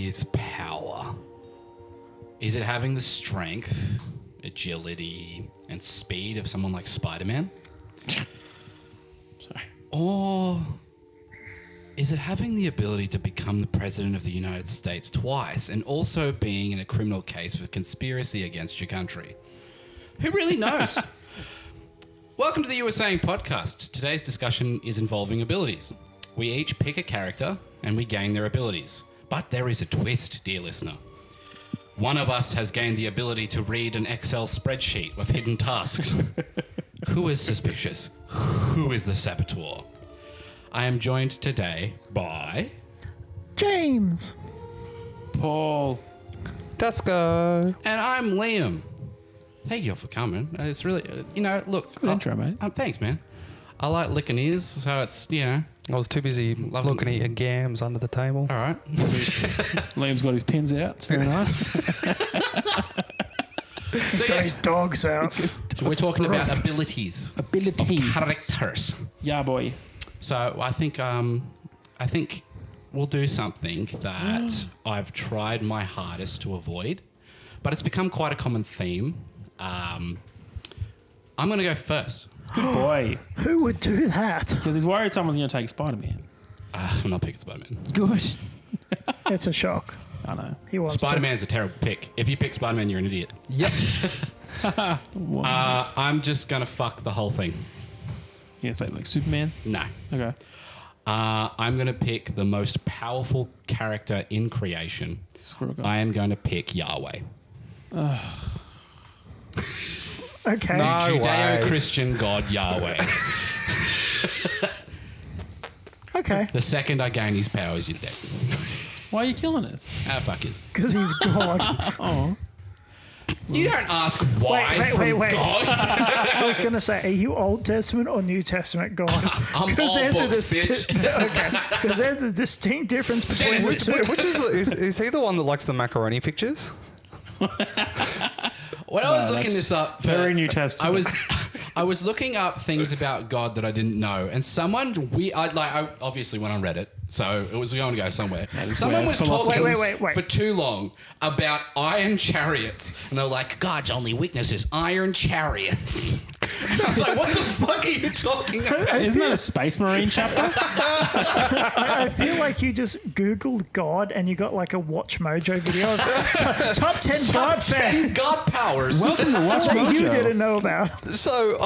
is power? Is it having the strength, agility, and speed of someone like Spider-Man? Sorry. Or is it having the ability to become the president of the United States twice and also being in a criminal case for conspiracy against your country? Who really knows? Welcome to the You Were Saying podcast. Today's discussion is involving abilities. We each pick a character and we gain their abilities. But there is a twist, dear listener. One of us has gained the ability to read an Excel spreadsheet with hidden tasks. Who is suspicious? Who is the saboteur? I am joined today by... James. Paul. Dusko. And I'm Liam. Thank you for coming. It's really, look. Good intro, mate. Thanks, man. I like licking ears, so it's, I was too busy looking at your gams under the table. all right. Liam's got his pins out. It's very nice. So, yes, Dogs out. we're talking about abilities. Ability. Characters. Yeah, boy. So I think we'll do something that I've tried my hardest to avoid, but it's become quite a common theme. I'm going to go first. Good boy. Who would do that? Because he's worried someone's going to take Spider-Man. I'm not picking Spider-Man. Good. It's a shock. I know. He wants Spider-Man's a terrible pick. If you pick Spider-Man, you're an idiot. Yep. I'm just going to fuck the whole thing. Yeah, say like Superman. No. Okay. I'm going to pick the most powerful character in creation. Screw it. I am going to pick Yahweh. to. Okay. No. Judeo-Christian God Yahweh. Okay. The second I gain his powers, you're dead. Why are you killing us? Fuck is. Because he's God. Oh. You don't ask why from wait. God. I was going to say, are you Old Testament or New Testament God? I'm all books, bitch. Okay. Because there's a distinct difference between the Genesis. two. Which is he the one that likes the macaroni pictures? When I was looking this up, very New Testament. I was looking up things about God that I didn't know, and someone I obviously went on Reddit, so it was going to go somewhere. Someone where was philosophy- talking Wait. for too long about iron chariots, and they're like, God's only weakness is iron chariots. I was like, what the fuck are you talking about? Isn't that a Space Marine chapter? I feel like you just Googled God and you got like a Watch Mojo video of top 10 God fan God powers. Welcome to Watch that you Mojo. didn't know about. So,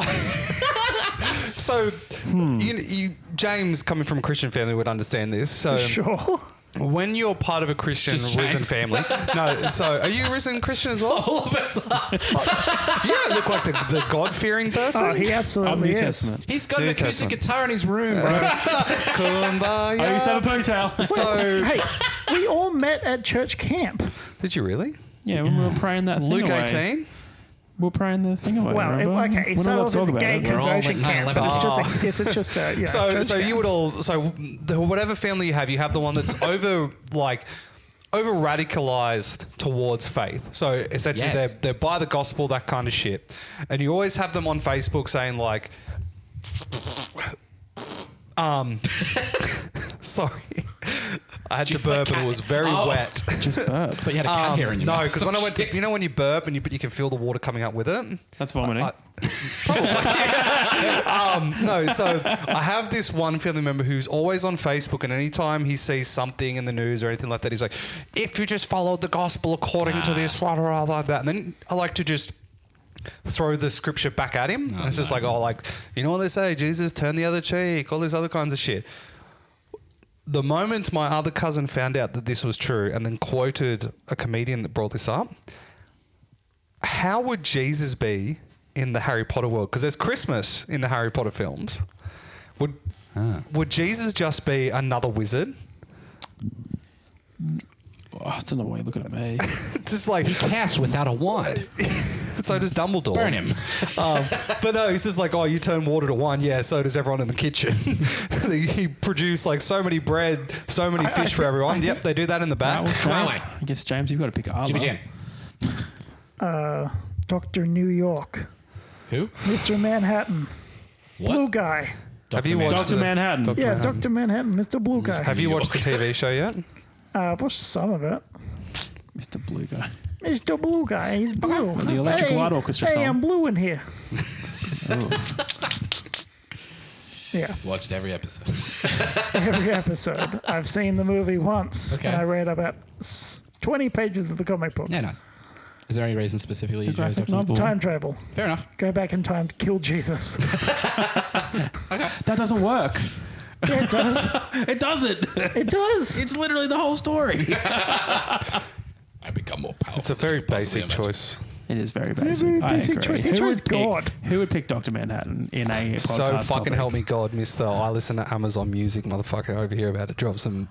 you James, coming from a Christian family, would understand this. So, Sure. when you're part of a Christian Just risen James. family, no. So, are you a risen Christian as well? All of us are. You don't look like the God-fearing person. Oh, he I'm absolutely New is. Testament. He's got an New acoustic Testament. guitar in his room, bro. Kumbaya. I used to have a ponytail. So, Hey, we all met at church camp. did you really? Yeah, when we were praying that thing Luke away. 18. We were praying the thing away. Well, remember? okay, We're it not started allowed off to as a talk gay about it. We're all conversion like camp, but 9/11. it's just a church So you camp. would all whatever family you have the one that's over radicalized towards faith. So essentially Yes. they're by the gospel, that kind of shit. And you always have them on Facebook saying like sorry. I had to Did you burp play and it cat? was very Oh. wet. Just burp. But you had a cat hair in your No, mouth. because when I went to, when you burp and you can feel the water coming up with it. That's vomiting. No, so I have this one family member who's always on Facebook, and anytime he sees something in the news or anything like that, he's like, if you just followed the gospel according to this, blah, blah, blah, like that. And then I like to just throw the scripture back at him. And it's just like, you know what they say, Jesus, turn the other cheek, all this other kinds of shit. The moment my other cousin found out that this was true and then quoted a comedian that brought this up, how would Jesus be in the Harry Potter world? Because there's Christmas in the Harry Potter films. Would Jesus just be another wizard? Oh, I don't know why you're looking at me. Just like, He casts without a wand. so does Dumbledore. Burn him. But no, he's just like, you turn water to wine. Yeah, so does everyone in the kitchen. He produced like so many bread, so many fish for everyone. Yep, they do that in the back. Right. I guess, James, you've got to pick Arlo. Jimmy Jam. Dr. New York, Who? Mr. Manhattan, What? Blue Guy. Have you Dr. watched Dr. Manhattan. Yeah, Dr. Manhattan, Mr. Blue Guy. Have you watched the TV show yet? I've watched some of it. Mr. Blue Guy. He's the blue guy. He's blue. The Electric Light Orchestra Hey, song. I'm blue in here. Yeah, Watched every episode. every episode. I've seen the movie once, Okay. and I read about 20 pages of the comic book. Yeah, nice. Is there any reason specifically you The chose graphic Doctor novel. Time travel. Fair enough. Go back in time to kill Jesus. That doesn't work. Yeah, it does. It doesn't. It does. It's literally the whole story. I become more powerful. It's a than very you could possibly basic imagine. choice. It is very Very basic. basic I agree. choice. He Who chose would pick- God. Who would pick Dr. Manhattan in a podcast So fucking topic? help me God, Mister. I listen to Amazon Music, motherfucker, over here about to drop some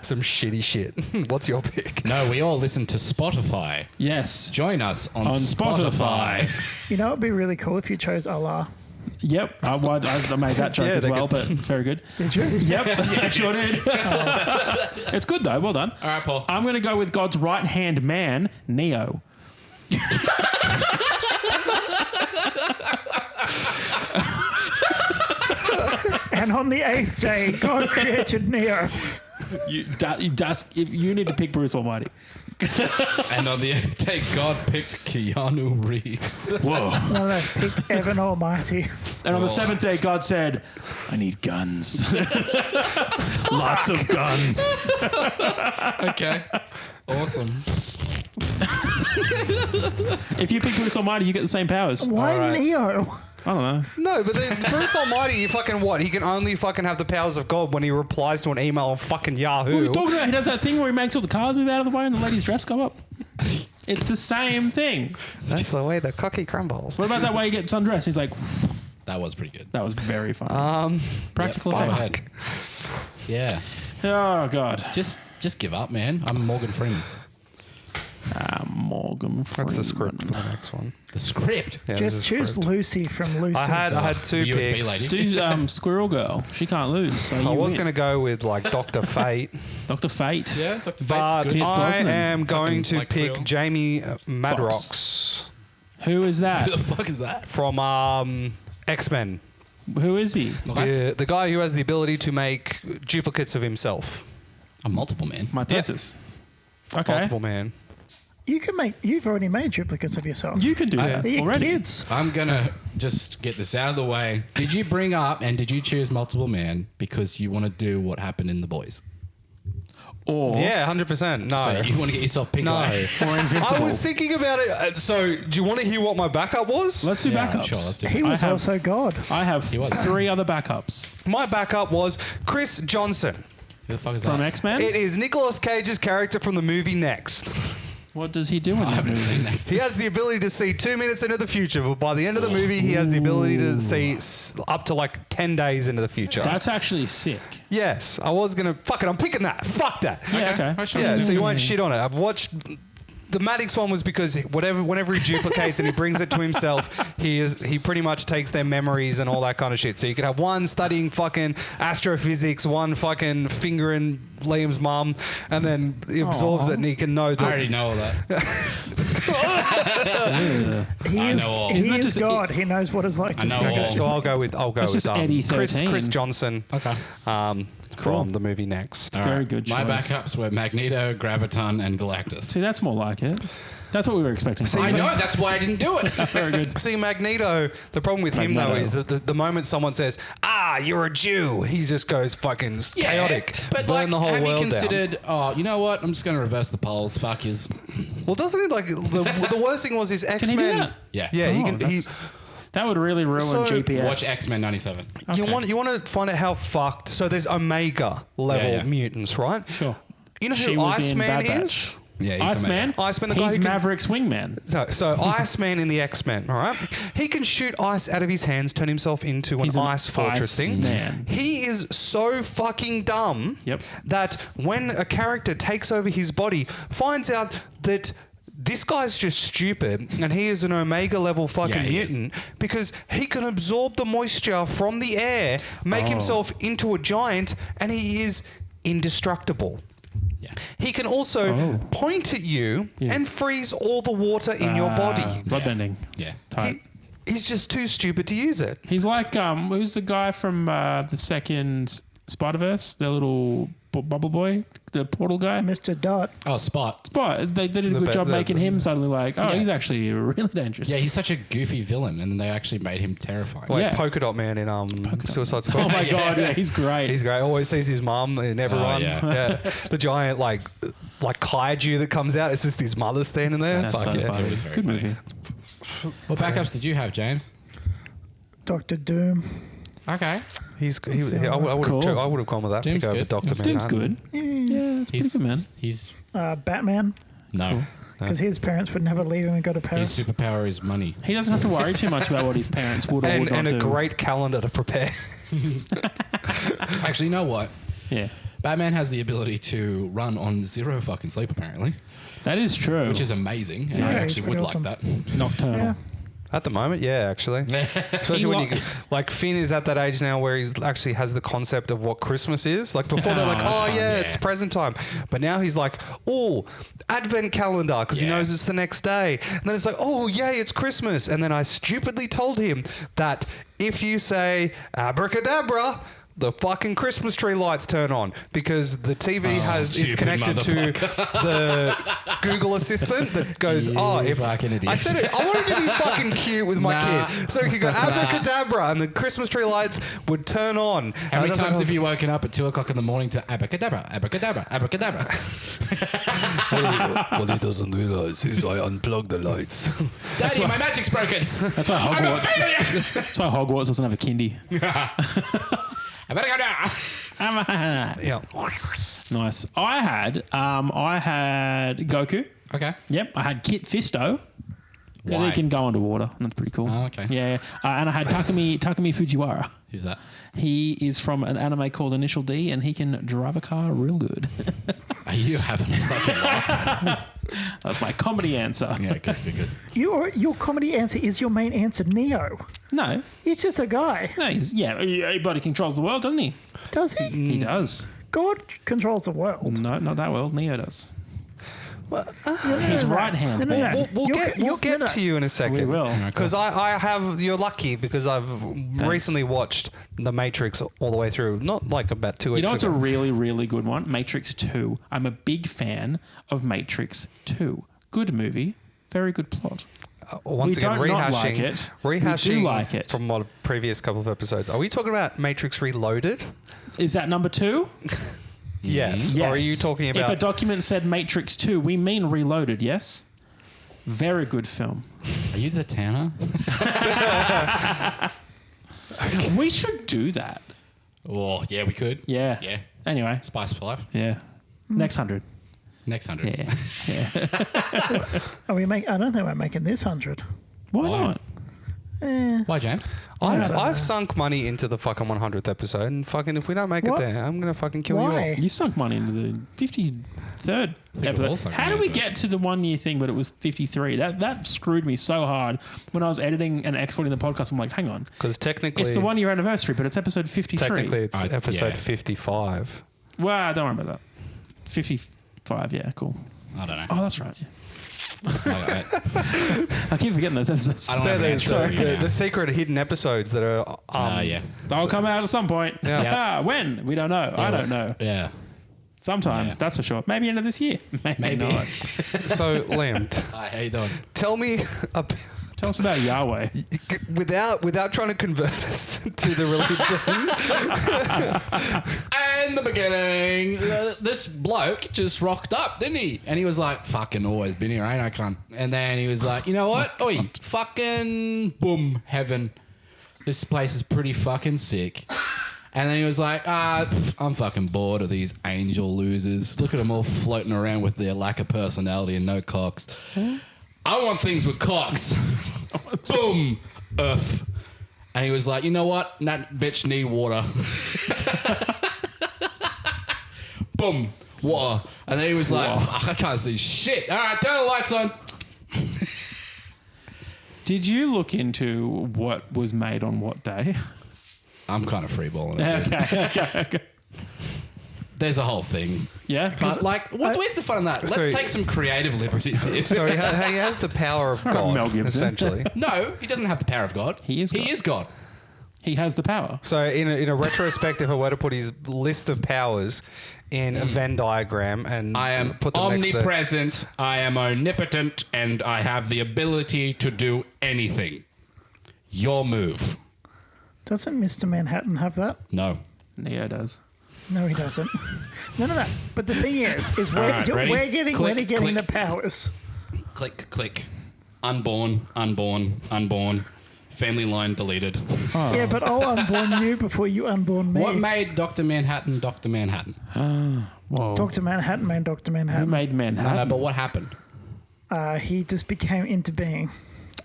shitty shit. What's your pick? No, we all listen to Spotify. Yes. Join us on, On Spotify. You know, it'd be really cool if you chose Allah. Yep. I made that joke Yeah, as they well, could- but very good. Did you? Yep. I sure did. It's good though. Well done. All right, Paul. I'm going to go with God's right hand man, Neo. And on the 8th day, God created Neo. If you need to pick Bruce Almighty. And on the 8th day, God picked Keanu Reeves. Whoa. Well, I picked Evan Almighty. And on the 7th day, God said, I need guns. Lots of guns. Okay. Awesome. If you pick Bruce Almighty, you get the same powers. Why All right. Neo? I don't know. No, but then Bruce Almighty, you fucking what? He can only fucking have the powers of God when he replies to an email on fucking Yahoo. What are you talking about? He does that thing where he makes all the cars move out of the way and the lady's dress come up. It's the same thing. That's the way the cookie crumbles. What about that way he gets undressed? He's like, That was pretty good. that was very funny. Practical Yep, effect. fuck. Yeah. Oh, God. Just give up, man. I'm Morgan Freeman. Morgan Freeman. That's the script for the next one. The script. Yeah, this Just is choose script. Lucy from Lucy. I had two USB picks. lady. Do Squirrel Girl. She can't lose. So I was going to go with like Dr. Fate, Dr. Fate. Yeah, Dr. Fate's but good. Pierce I Brosnan. am going Fucking to like pick Quill. Jamie Madrox Who is that? Who the fuck is that? from X-Men. Who is he? Okay. The guy who has the ability to make duplicates of himself. A multiple man. Mitosis. Okay. Multiple man. You've already made duplicates of yourself. You can do that You're already. kids. I'm gonna just get this out of the way. Did you bring up and did you choose multiple man because you want to do what happened in The Boys? Or Yeah, 100%. No. So you want to get yourself pink No. eye? or Invincible. I was thinking about it. So, do you want to hear what my backup was? Let's do Yeah, backups. sure, let's do He that. was I have- also God. I have He was. 3 other backups My backup was Chris Johnson. Who the fuck is from that? X-Men. It is Nicolas Cage's character from the movie Next. What does he do in I that haven't movie? seen next. He has the ability to see 2 minutes into the future, but by the end of the movie, he has the ability to see up to like 10 days into the future. That's actually sick. Yes, I was going to... Fuck it, I'm picking that. Fuck that. Yeah, okay. Oh, sure. Yeah, so you won't shit on it. I've watched... The Maddox one was because whenever he duplicates and he brings it to himself, he pretty much takes their memories and all that kind of shit. So you could have one studying fucking astrophysics, one fucking fingering Liam's mum, and then he absorbs Aw. it and he can know I that. already know all that. He I is, know all. he Isn't that is just- God. He knows what it's like I to know be all. God. So I'll go with That's just Eddie Chris 13. Johnson Okay. from the movie Next. All Very good My choice. backups were Magneto, Graviton, and Galactus. See, that's more like it. That's what we were expecting. I know. That's why I didn't do it. Very good. See, Magneto, the problem with him, though, Magneto. is that the moment someone says, you're a Jew, he just goes fucking chaotic. But burn like, the whole have world you considered? Oh, you know what? I'm just going to reverse the polls. Fuck yous. down. Well, doesn't it, like, the worst thing was his X-Men. he do that? Yeah. Yeah, he Oh, can... He, That would really ruin So- GPS. Watch X-Men '97. you Okay. want to find out how fucked... So there's Omega level Yeah, yeah. mutants, right? Sure. You know She who was in Iceman Bad is? Batch. Yeah, he's Iceman. Iceman, the guy He's who can- Maverick's wingman. So Iceman in the X-Men, all right? He can shoot ice out of his hands, turn himself into an He's an ice fortress thing. Iceman. He is so fucking dumb Yep. that when a character takes over his body, finds out that this guy's just stupid and he is an Omega level fucking Yeah, he is. mutant because he can absorb the moisture from the air, make himself into a giant, and he is indestructible. Yeah. He can also point at you and freeze all the water in your body. Bloodbending. Yeah. Type. He's just too stupid to use it. He's like, who's the guy from the second Spider-Verse? The little Bubble Boy, the portal guy. Mr. Dot. Oh, Spot. Spot. They did a good job making him suddenly like, Yeah. he's actually really dangerous. Yeah, he's such a goofy villain, and then they actually made him terrifying. Like Yeah. Polka Dot Man in Suicide Squad. Oh my god, yeah, he's great. He's great. Always sees his mum and everyone. yeah. The giant like kaiju that comes out. It's just his mother standing there. That's It's like, so yeah. funny. It was very Good funny. movie. What backups did you have, James? Dr. Doom. Okay. I would Cool. have gone with that Doom's pick over good. Doctor Doom's Manhattan. good. Yeah, it's pretty good, man. He's Batman. no. Cool. Because his parents would never leave him and go to His Paris. superpower is money. He doesn't have to worry too much about what his parents would or would not And do. a great calendar to prepare. Actually, you know what? Yeah, Batman has the ability to run on 0 fucking sleep, apparently, that is true. which is amazing. And Yeah, I he's actually would pretty like awesome. that. nocturnal. Yeah. At the moment, yeah, actually. Especially when you like Finn is at that age now where he's actually has the concept of what Christmas is. Like before they're like, that's oh fun, yeah, yeah. it's present time. But now he's like, oh, advent calendar because he Yeah. knows it's the next day. And then it's like, oh yay, it's Christmas. And then I stupidly told him that if you say abracadabra, the fucking Christmas tree lights turn on because the TV is stupid connected to the Google Assistant that goes, You fucking idiot. I said it. I wanted to be fucking cute with my Nah. kid, so he could go abracadabra, and the Christmas tree lights would turn on. How many times have you woken up at 2 o'clock in the morning to abracadabra, abracadabra, abracadabra? What he doesn't realize is I unplug the lights. Daddy, my magic's broken. That's why Hogwarts. That's why Hogwarts doesn't have a kindy. Abracadabra. Yeah. Nice. I had Goku. Okay. Yep. I had Kit Fisto. Because Why? he can go underwater. That's pretty cool. Oh, okay. Yeah. And I had Takumi Fujiwara. Who's that? He is from an anime called Initial D, and he can drive a car real good. Are you having a fucking laugh? That's my comedy answer. Yeah, good. Your comedy answer is your main answer, Neo. No. He's just a guy. No, everybody controls the world, doesn't he? Does he? He does. God controls the world. No, not that world. Neo does. No, His no, no. right hand. No, no, no. We'll You're- get no, no. to you in a second. We will. Because I have, you're lucky because I've recently watched The Matrix all the way through. Not like about 2 weeks You know what's a ago. really, really good one? Matrix 2. I'm a big fan of Matrix 2. Good movie. Very good plot. Once we again, don't not like it. We do rehashing like it. from a previous couple of episodes. Are we talking about Matrix Reloaded? Is that number 2? Yes. Yes. Or are you talking If a about... document said Matrix 2, we mean Reloaded, yes? Very good film. Are you the Tanner? We should do that. Oh, yeah, we could. Yeah. Yeah. Anyway. Spice for life. Yeah. Next 100. Next 100. Yeah. Yeah. I don't think we're making this 100. Why Why? not? Why, James? I've sunk money into the fucking 100th episode, and fucking if we don't make What? it there, I'm gonna fucking kill you all. Why? You sunk money into the 53rd we've all episode. sunk How money did we into get to the 1 year thing, but it was 53? That screwed me so hard. When I was editing and exporting the podcast, I'm like, hang on. Because technically, It's the 1 year anniversary, but it's episode 53. technically it's episode yeah. 55. Well, don't worry about that. 55, yeah, cool. I don't know. Oh, that's right. Yeah. I I keep forgetting those episodes. don't have an answer for you now. The secret hidden episodes that are... yeah. They'll come out at some point. Yeah. Yeah. When? We don't know. I don't know. Yeah. Sometime, Yeah. that's for sure. Maybe end of this year. Maybe Maybe. not. So, Liam, Hi, how you doing? tell me... Tell us about Yahweh. Without trying to convert us to the religion. In the beginning, this bloke just rocked up, didn't he? And he was like, fucking always been here, ain't I, cunt? And then he was like, you know what? Oi, fucking boom, heaven. This place is pretty fucking sick. And then he was like, I'm fucking bored of these angel losers. Look at them all floating around with their lack of personality and no cocks. I want things with cocks. Boom, earth. And he was like, you know what? That bitch need water. Boom, water. And then he was like, fuck, I can't see shit. All right, turn the lights on. Did you look into what was made on what day? I'm kind of freeballing it. Okay. There's a whole thing. Yeah. But like, where's the fun in that? Let's So- take some creative liberties here. So he has the power of Mel God, Gibson. essentially. No, he doesn't have the power of God. He is God. He is God. He has the power. So in a retrospective, if I were to put his list of powers in a Venn diagram and I am put them next to omnipresent, I am omnipotent, and I have the ability to do anything. Your move. Doesn't Mr. Manhattan have that? No. Neo does. No, he doesn't. No. But the thing is we're, Alright, ready? we're getting Click, click. the powers. Click, click. Unborn, unborn, unborn. Family line deleted. Yeah, but I'll unborn you before you unborn me. What made Dr. Manhattan Dr. Manhattan? Whoa. Dr. Manhattan made Dr. Who Manhattan. made Manhattan? No, but what happened? He just became into being.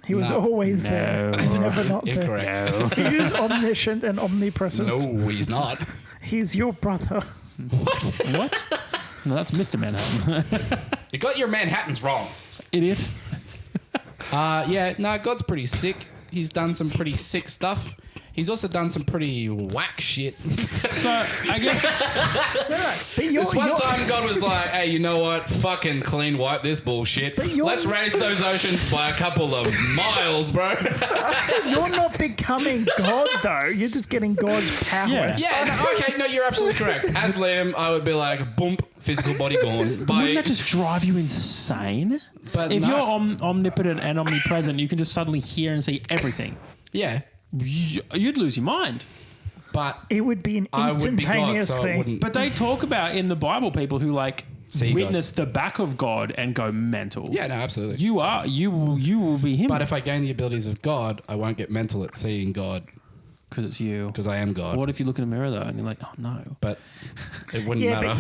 He was No. always there. He's never not there. Incorrect. No. He is omniscient and omnipresent. No, he's not. He's your brother. What? What? No, that's Mr. Manhattan. You got your Manhattans wrong. Idiot. Uh, God's pretty sick. He's done some pretty sick stuff. He's also done some pretty whack shit. So, I guess... But you're, This one you're- time God was like, hey, you know what? Fucking clean wipe this bullshit. But you're- Let's raise those oceans by a couple of miles, bro. You're not becoming God, though. You're just getting God's powers. Yeah. No, you're absolutely correct. As Liam, I would be like, boom, physical body gone. Wouldn't that just drive you insane? But if no. you're omnipotent and omnipresent, you can just suddenly hear and see everything. Yeah, You'd lose your mind. but It would be an I would be God, instantaneous so it thing. wouldn't. But they talk about in the Bible people who See witness the back of God and go mental. Yeah, no, absolutely. You will be him. But if I gain the abilities of God, I won't get mental at seeing God because it's you. because I am God. What if you look in a mirror though and you're like, oh no? But it wouldn't Yeah, matter.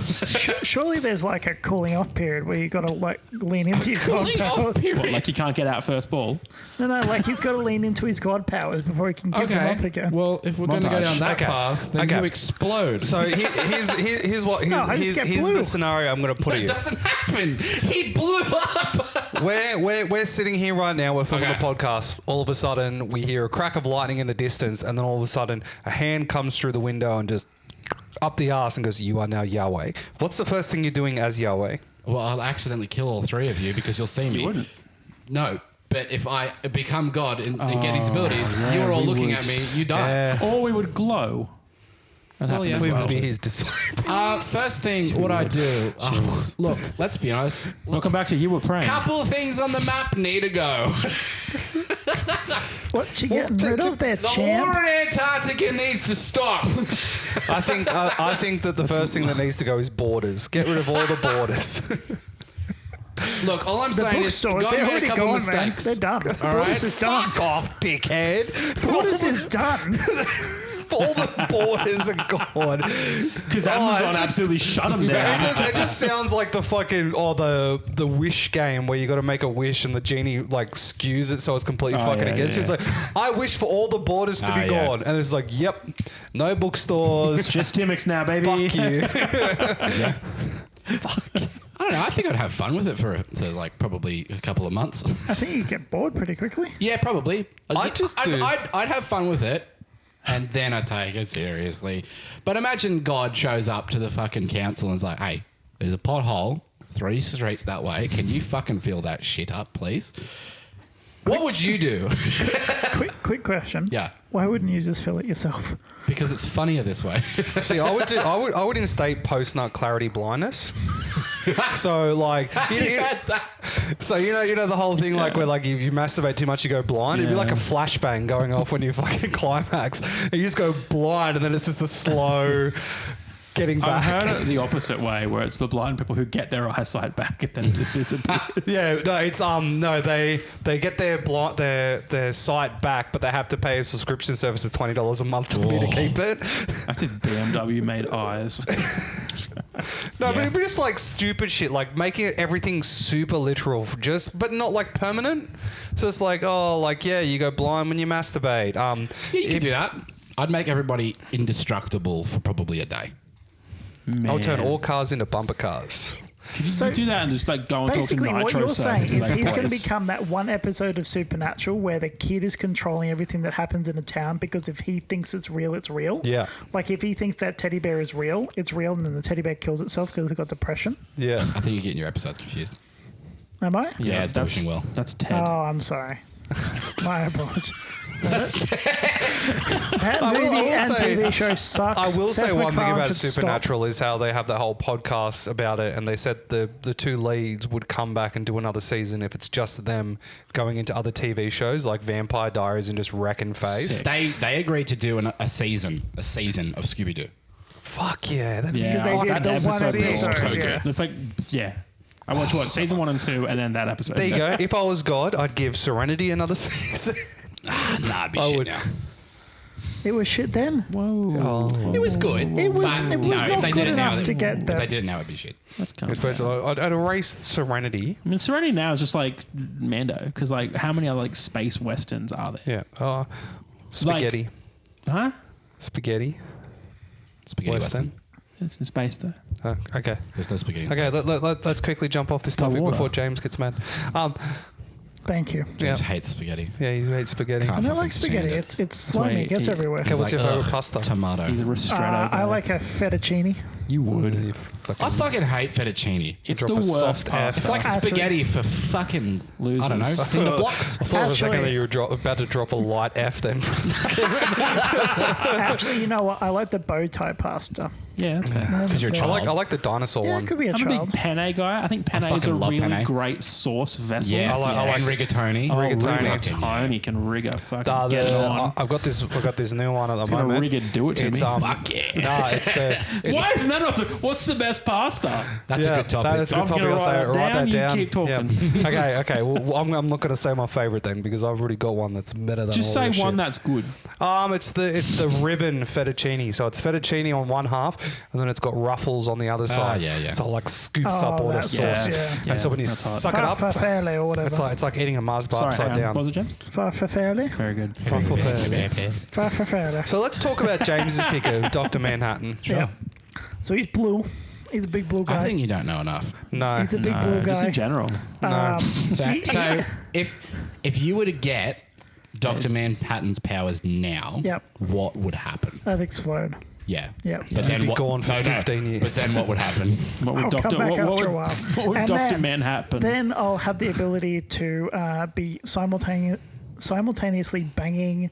but surely there's like a cooling off period where you got to like lean into your God Cooling off powers. period. What, like you can't get out first ball? No, like he's got to lean into his God powers before he can give them up Okay. again. Well, if we're going to go Montage. down that Okay. path, then Okay. you explode. So here's I just get here's blue. the scenario I'm going to put it you. doesn't happen. He blew up. We're sitting here right now. We're filming Okay. a podcast. All of a sudden, we hear a crack of lightning in the distance, and then all of a sudden, a hand comes through the window and just up the arse and goes, "You are now Yahweh." What's the first thing you're doing as Yahweh? Well, I'll accidentally kill all three of you because you'll see me. You wouldn't. No, but if I become God and get his abilities, yeah, you're all we looking would. at me. You die. Or we would glow. That Well, happens yeah, as We well. would be his disciple. First thing, what I do. Look, let's be honest. Welcome back to You Were Praying. Couple things on the map need to go. What, you getting rid of that The champ? war in Antarctica needs to stop. I think that the first thing that needs to go is borders. Get rid of all the borders. Look, all I'm The saying is God bookstores, they're made a already couple gone, mistakes. man. They're done. All Borders right. is done. Fuck off, dickhead. Borders is done. All the borders are gone. Because Amazon absolutely shut them down. It just sounds like the fucking the wish game where you got to make a wish and the genie like skews it so it's completely fucking yeah, against you. yeah. It's like I wish for all the borders to Ah, be yeah. gone, and it's like, yep, no bookstores. Just Timmix now, baby. Fuck you. I don't know. I think I'd have fun with it for like probably a couple of months. I think you get bored pretty quickly. Yeah, probably. I'd I'd have fun with it, and then I'd take it seriously. But imagine God shows up to the fucking council and is like, "Hey, there's a pothole 3 streets that way. Can you fucking fill that shit up, please?" What would you do? Quick question. Yeah, Why wouldn't you just fill it yourself? because it's funnier this way. See, I would instate post nut clarity blindness. So like, so you know the whole thing like where like if you masturbate too much you go blind. It'd be like a flashbang going off when you fucking climax. And you just go blind and then it's just a slow getting I've back. heard it the opposite way, where it's the blind people who get their eyesight back and then it just disappears. Yeah, no, it's no, they get their sight back, but they have to pay a subscription service of $20 a month to me to keep it. That's if BMW made eyes. No, but it'd be just like stupid shit, like making it everything super literal, but not like permanent. So it's like, oh, like yeah, you go blind when you masturbate. Yeah, you could do that. I'd make everybody indestructible for probably a day. I'll turn Man. all cars into bumper cars. Could you So, do that and just like go and talk to Basically, Nitro what you're saying Circus and is be like, he's going to "Boys." become that one episode of Supernatural where the kid is controlling everything that happens in a town because if he thinks it's real, it's real. Yeah. Like if he thinks that teddy bear is real, it's real, and then the teddy bear kills itself because it's got depression. Yeah. I think you're getting your episodes confused. Am I? Yeah, it's that's wishing well. That's Ted. Oh, I'm sorry. My apologies. That I will movie and say- TV show sucks. I will Seth say one thing MacFarlane about should stop. Supernatural is how they have that whole podcast about it, and they said the two leads would come back and do another season if it's just them going into other TV shows like Vampire Diaries and just wrecking face. Sick. They agreed to do a season of Scooby Doo. Fuck yeah, that'd Yeah, They be did fucking the one episode was episode. so yeah. good. It's like, yeah. I watched season 1 and 2, and then that episode. There you go. If I was God, I'd give Serenity another season. Nah, it'd be I shit would- now. It was shit then. Whoa. It was good. It was- but it was no, not if they good did it now, enough to get if that. they did it now, it'd be shit. That's kind of Especially, I'd erase Serenity. I mean, Serenity now is just like Mando, because like, how many other like space westerns are there? Yeah. Spaghetti. Huh? Spaghetti. Spaghetti Western. It's in space though. Okay. There's no spaghetti. in Okay, space. let's quickly jump off this no topic water. before James gets mad. Thank you. Yeah, James hates spaghetti. yeah, he hates spaghetti. Can't I don't fucking like spaghetti. stand it. It's slimy. why It gets he- everywhere. Okay, what's your Like, favourite ugh, pasta? Tomato. He's a ristretto guy. I like a fettuccine. You would. You I fucking hate fettuccine. It's drop the a worst soft F. pasta. It's like Actually- spaghetti for fucking Losers. I don't know, cinder blocks. I thought for a second Actually- that you were about to drop a light F then for a second. Actually, you know what? I like the bow tie pasta. Yeah, that's fair. Because you're a I child. I like the dinosaur Yeah, one. it could be a I'm a child. big penne guy. I think penne is a fucking love really penne. great sauce vessel. Yes, I like- and rigatoni. Oh, Rigatoni. rigatoni can rig a fucking Nah, get it on. I've got this new one at the It's gonna moment. rig it, do it to it's, me. Fuck yeah. Nah, it's the. It's, Why isn't that option? What's the best pasta? That's a good topic. That's a good I'm topic. gonna I'll say write it write down, that you down. keep talking. Yeah. Okay. Well, I'm not going to say my favorite then because I've already got one that's better than Just all say this one shit. that's good. It's the ribbon fettuccine. So it's fettuccine on one half, and then it's got ruffles on the other side. yeah. So it like scoops Oh, up all the that's sauce. nice, Yeah. yeah. And so when you that's hot. suck it up, Farfalle or whatever. it's like eating a Mars bar Sorry, upside hang on. down. What was it, James? Farfalle. Very good. Farfalle. So let's talk about James's pick of Dr. Manhattan. Yeah. So he's blue. He's a big blue guy. I think you don't know enough. No. He's a big No, blue just guy. in general. No. So if you were to get Dr. Manhattan's powers now, Yep. what would happen? I'd explode. Yeah. Yep. But then be what, gone for 15 years. But then what would happen? What would I'll Doctor? come back What after would, a while. what would And Doctor then- Manhattan? Then I'll have the ability to be simultaneously banging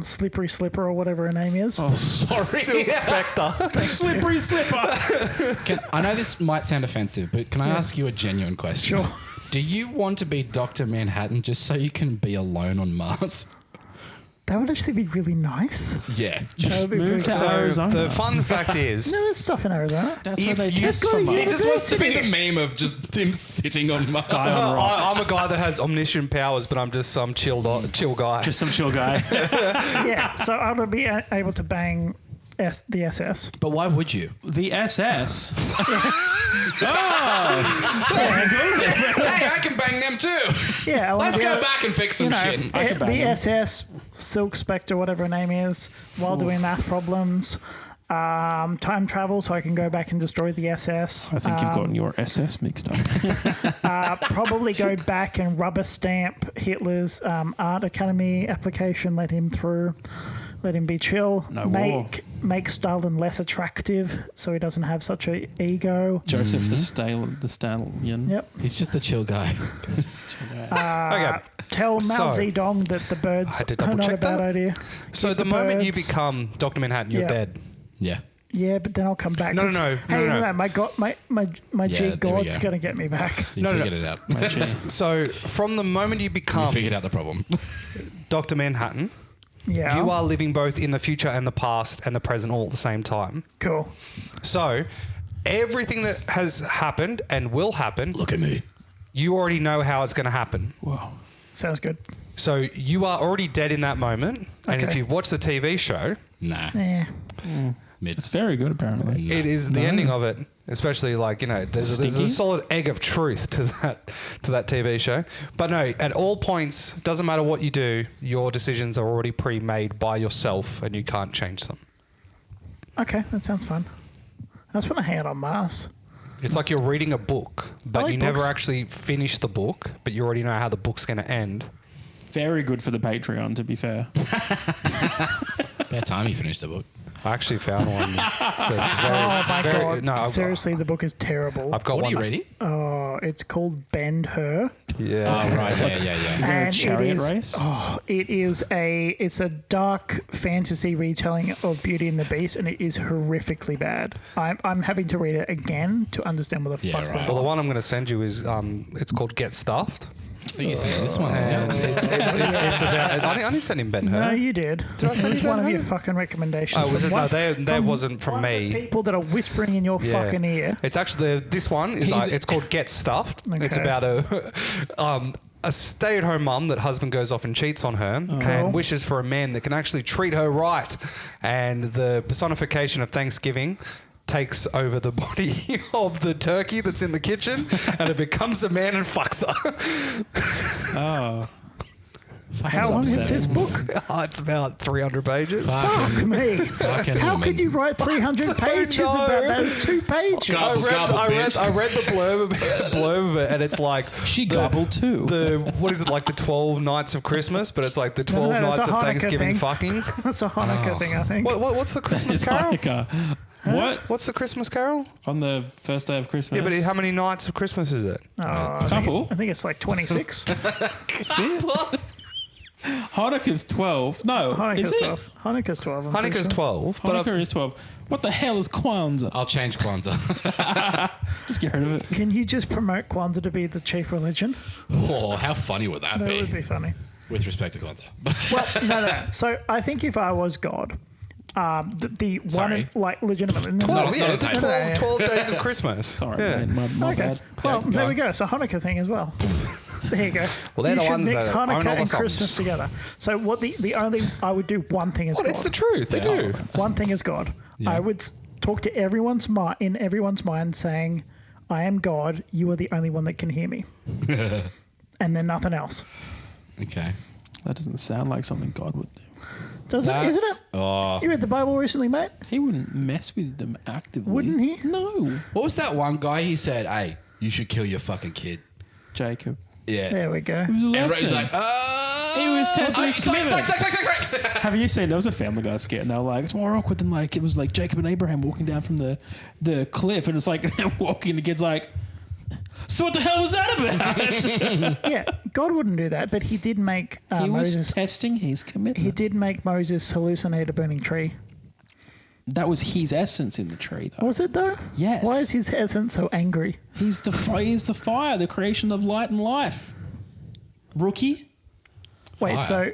Slippery Slipper or whatever her name is. Oh, sorry. Silk Spectre. Slippery slipper. I know this might sound offensive, but can I ask you a genuine question? Sure. Do you want to be Dr. Manhattan just so you can be alone on Mars? That would actually be really nice. Yeah. That would be Move pretty to cool. So Arizona. the fun fact is, No, there's stuff in Arizona. That's If where they you- test Go for to Mars. He just wants to be the University. meme of just him sitting on Mars. I'm a guy that has omniscient powers, but I'm just some chill guy. Just some chill guy. Yeah, so I would be able to bang the SS. But why would you? The SS. Hey, I can bang them too. Yeah, I wanna Let's be go able- back and fix You some know, shit. I could bang the him. SS, Silk Spectre, whatever her name is, while doing math problems. Time travel, so I can go back and destroy the SS. I think you've gotten your SS mixed up. Probably go back and rubber stamp Hitler's art academy application. Let him through. Let him be chill. No war. Make Stalin less attractive, so he doesn't have such a ego. Joseph the Stallion. Yep. He's just a chill guy. Okay. Tell Mao So- Zedong that the birds I had to are double not a check bad that. idea. So Keep the moment you birds. become Dr. Manhattan, you're Yeah. dead. Yeah. Yeah, but then I'll come back. No, no, It's- no, Hey, no, no. my God, my Yeah, G there we God's go. gonna get me back. He's No, no, figured it out. So from the moment you We become figured out the problem. Dr. Manhattan, Yeah. you are living both in the future and the past and the present all at the same time. Cool. So everything that has happened and will happen, Look at me. you already know how it's going to happen. Whoa. Sounds good. So you are already dead in that moment. And if Okay. you watch the TV show, Nah. Yeah. Mid. It's very good, apparently. No. it is the No. ending of it. Especially like, there's a Stinky? solid egg of truth to that TV show. But no, at all points, doesn't matter what you do, your decisions are already pre-made by yourself and you can't change them. Okay, that sounds fun. I just want to hang out on Mars. It's like you're reading a book, but like you never books. actually finish the book, but you already know how the book's going to end. Very good for the Patreon, to be fair. About time you finished the book. I actually found one. So it's very, Oh my very- God. No, Seriously, the book is terrible. I've got What one. are you reading? Oh, It's called Bend Her. Yeah. Oh, right. Yeah. Is there a And chariot race? It's a dark fantasy retelling of Beauty and the Beast, and it is horrifically bad. I'm having to read it again to understand what the Yeah, fuck. right. Well, the one I'm going to send you is it's called Get Stuffed. I think you said this one. And Yeah. it's about. I didn't send him Ben Hur. No, you did. Did I send It was you one of Ben your Hur? fucking recommendations. Oh, was it? From No, one- that wasn't from one of the me. people that are whispering in your Yeah. fucking ear. It's actually this one is it's called Get Stuffed. It's Okay. about a stay-at-home mum that husband goes off and cheats on her Cool. and wishes for a man that can actually treat her right. And the personification of Thanksgiving takes over the body of the turkey that's in the kitchen, and it becomes a man and fucks her. Oh. How long is upsetting. this book? It's about 300 pages. Fuck me. Fucking How woman. could you write 300 pages know. about that? It's 2 pages. God. Gobble, bitch. I read the blurb of it, and it's like She gobbled too. What is it, like the 12 nights of Christmas? But it's like the 12 no, it's nights a of Hanukkah Thanksgiving thing. fucking. That's a Hanukkah thing, I think. What's the Christmas It's Carol? Hanukkah. What? What's the Christmas Carol? On the first day of Christmas? Yeah, but how many nights of Christmas is it? Oh, Couple? I think it's like 26. See? Hanukkah's 12. No, is Hanukkah's it? 12. Hanukkah's 12. I'm pretty Hanukkah's sure. 12. But Hanukkah is 12. What the hell is Kwanzaa? I'll change Kwanzaa. Just get rid of it. Can you just promote Kwanzaa to be the chief religion? Oh, how funny would that That be? would be funny. With respect to Kwanzaa. Well, no. So I think if I was God, the one, Sorry. like, legitimately. No, 12, Not- yeah, not the a day. 12, Yeah. 12 days of Christmas. Sorry, Yeah. man. My Okay. bad. Well, go there on. we go. So Hanukkah thing as well. There you go. Well, they're you the should ones mix that own all Hanukkah the and songs. Christmas together. So what the only I would do one thing as Well, God. it's the truth. They do. One thing is God. Yeah. I would talk to everyone's in everyone's mind, saying, "I am God. You are the only one that can hear me," and then nothing else. Okay. That doesn't sound like something God would do. Does That- it? Isn't it? Oh. You read the Bible recently, mate? He wouldn't mess with them actively. Wouldn't he? No. What was that one guy? He said, "Hey, you should kill your fucking kid." Jacob. Yeah. There we go. It was a And lesson. he's like, He was testing his commitment. Psych. Have you seen, there was a Family Guy skit and they were like, it's more awkward than like, it was like Jacob and Abraham walking down from the cliff and it's like, they're walking, the kid's like, so what the hell was that about? Yeah, God wouldn't do that, but he did make He was Moses. testing his commitment. He did make Moses hallucinate a burning tree. That was his essence in the tree, though. Was it though? Yes. Why is his essence so angry? He's the fire, the creation of light and life. Rookie. Wait, Fire. so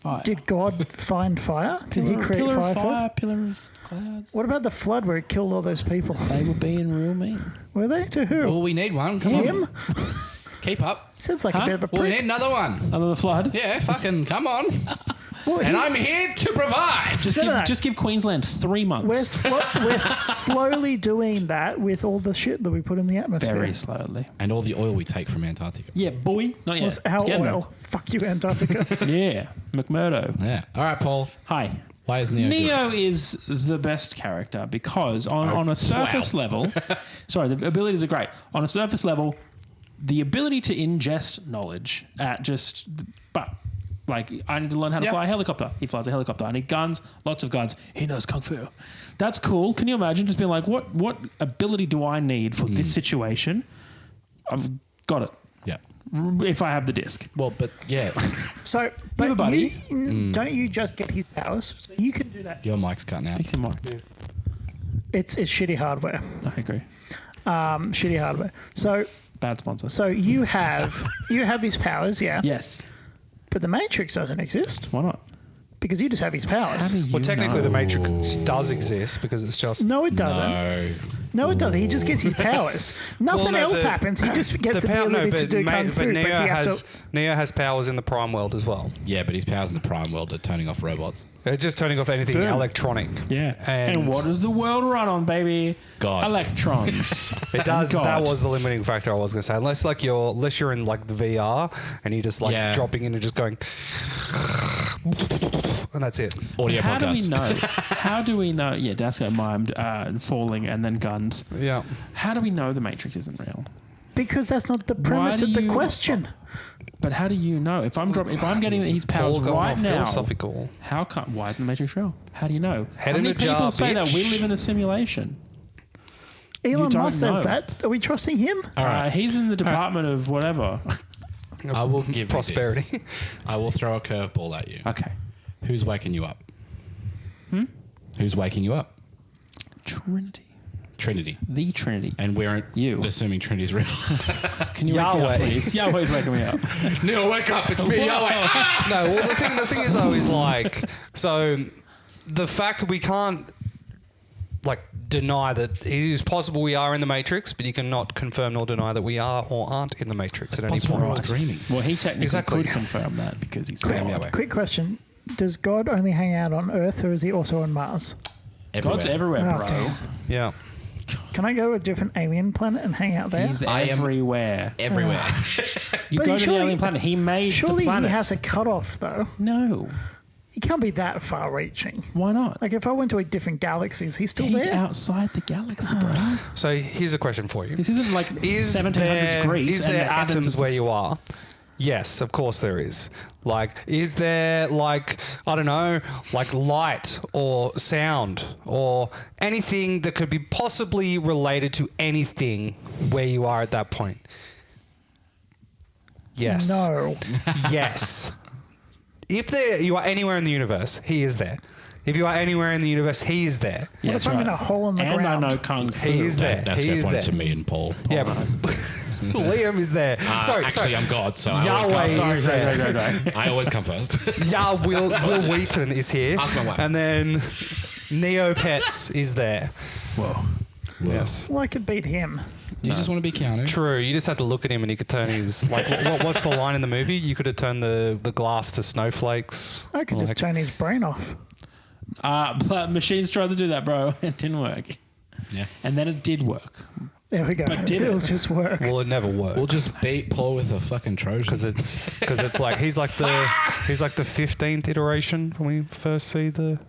Fire. did God find fire? Did he create pillar fire? of for fire, it? pillar of clouds. What about the flood where it killed all those people? They were being real mean. Were they? To who? Well, we need one. Come Him? on. Keep up. Sounds like Huh? a bit of a Well, we prick. need another one. Under the flood. Yeah, fucking come on. Well, And I'm here to provide. Just give Queensland 3 months. we're slowly doing that with all the shit that we put in the atmosphere. Very slowly. And all the oil we take from Antarctica. Yeah, boy. Not yet. What's our It's getting oil? Fuck you, Antarctica. there. Yeah, McMurdo. Yeah. All right, Paul. Hi. Why is Neo good? Neo is the best character because on a surface level, sorry, the abilities are great. On a surface level, the ability to ingest knowledge but like I need to learn how to Yep. fly a helicopter. He flies a helicopter. I need guns, lots of guns. He knows kung fu. That's cool. Can you imagine just being like, what ability do I need for this situation? I've got it. Yeah. If I have the disc. Well, but yeah, So, but a buddy. don't you just get his powers? So you can do that. your mic's cutting out. Fix him more. It's shitty hardware. I agree. Shitty hardware. Bad sponsor. So you have his powers, yeah. Yes. But the Matrix doesn't exist Why not? because you just have his powers. Well, technically, the Matrix does exist because it's just. No, it doesn't. No. No, it doesn't. He just gets his powers. Nothing no, else happens. He just gets the ability to do kung fu. Neo But he has to. Neo has powers in the Prime world as well. Yeah, but his powers in the prime world are turning off robots. Just turning off anything Boom. electronic. Yeah. And, And what does the world run on, baby? God. Electrons. It does. God. That was the limiting factor I was going to say. Unless you're in like the VR and you're just like Yeah. dropping in and just going, and that's it. Audio How do we podcast. know? How do we know? Yeah, Dasko mimed falling and then guns. Yeah. How do we know the Matrix isn't real? Because that's not the premise do of the you- question. But how do you know? If I'm getting his powers Paul going right off now, philosophical. how come? Why isn't the Matrix real? How do you know? Head How in many a jar, people say that we bitch. live in a simulation? Elon don't Musk says know. that. Are we trusting him? All right. He's in the department of whatever. I will give prosperity. you this. I will throw a curveball at you. Okay. Who's waking you up? Who's waking you up? Trinity. Trinity. The Trinity. And we're You. assuming Trinity's real. Can you wake me Yahweh. up, please? Yahweh's waking me up. Neil, wake up. It's me, Yahweh. No, well, the thing is though is like, so the fact that we can't like deny that it is possible we are in the Matrix, but you cannot confirm nor deny that we are or aren't in the Matrix at any possible point. we're all dreaming. Well, he technically Exactly. could confirm that because he's Damn, God. Yahweh. Quick question. Does God only hang out on Earth or is he also on Mars? God's everywhere, Oh, bro. damn. Yeah. Can I go to a different alien planet and hang out there? He's I am- everywhere. Everywhere. You But go to the surely- alien planet. He made Surely the he planet. has a cutoff, though. No. He can't be that far-reaching. Why not? Like, if I went to a different galaxy, is he still He's there? outside the galaxy, bro. So here's a question for you. This isn't like Is 1700s Greece. Is and there the heavens atoms is- where you are? Yes, of course there is. Like, is there like, I don't know, like light or sound or anything that could be possibly related to anything where you are at that point? Yes. No. Yes. If you are anywhere in the universe, he is there. If you are anywhere in the universe, he is there. Yeah, What if that's I'm right. in a hole in the and ground? I know Kung Fu. He is there. That's he go is point there. to me and Paul. Yeah, but Liam is there. sorry, actually, sorry. I'm God, so I Yahweh always come is first. there. I always come first. Yeah, Will Wheaton is here. Ask my wife. And then Neopets is there. Whoa. Yes. Well, I could beat him. Do you just want to be Keanu? True. You just have to look at him and he could turn his like what's the line in the movie? You could have turned the glass to snowflakes. I could Like- just turn his brain off. But machines tried to do that, bro. It didn't work. Yeah. And then it did work. There we go. But did It'll it? just work. Well, it never worked. We'll just beat Paul with a fucking Trojan. because it's like he's like the 15th iteration when we first see the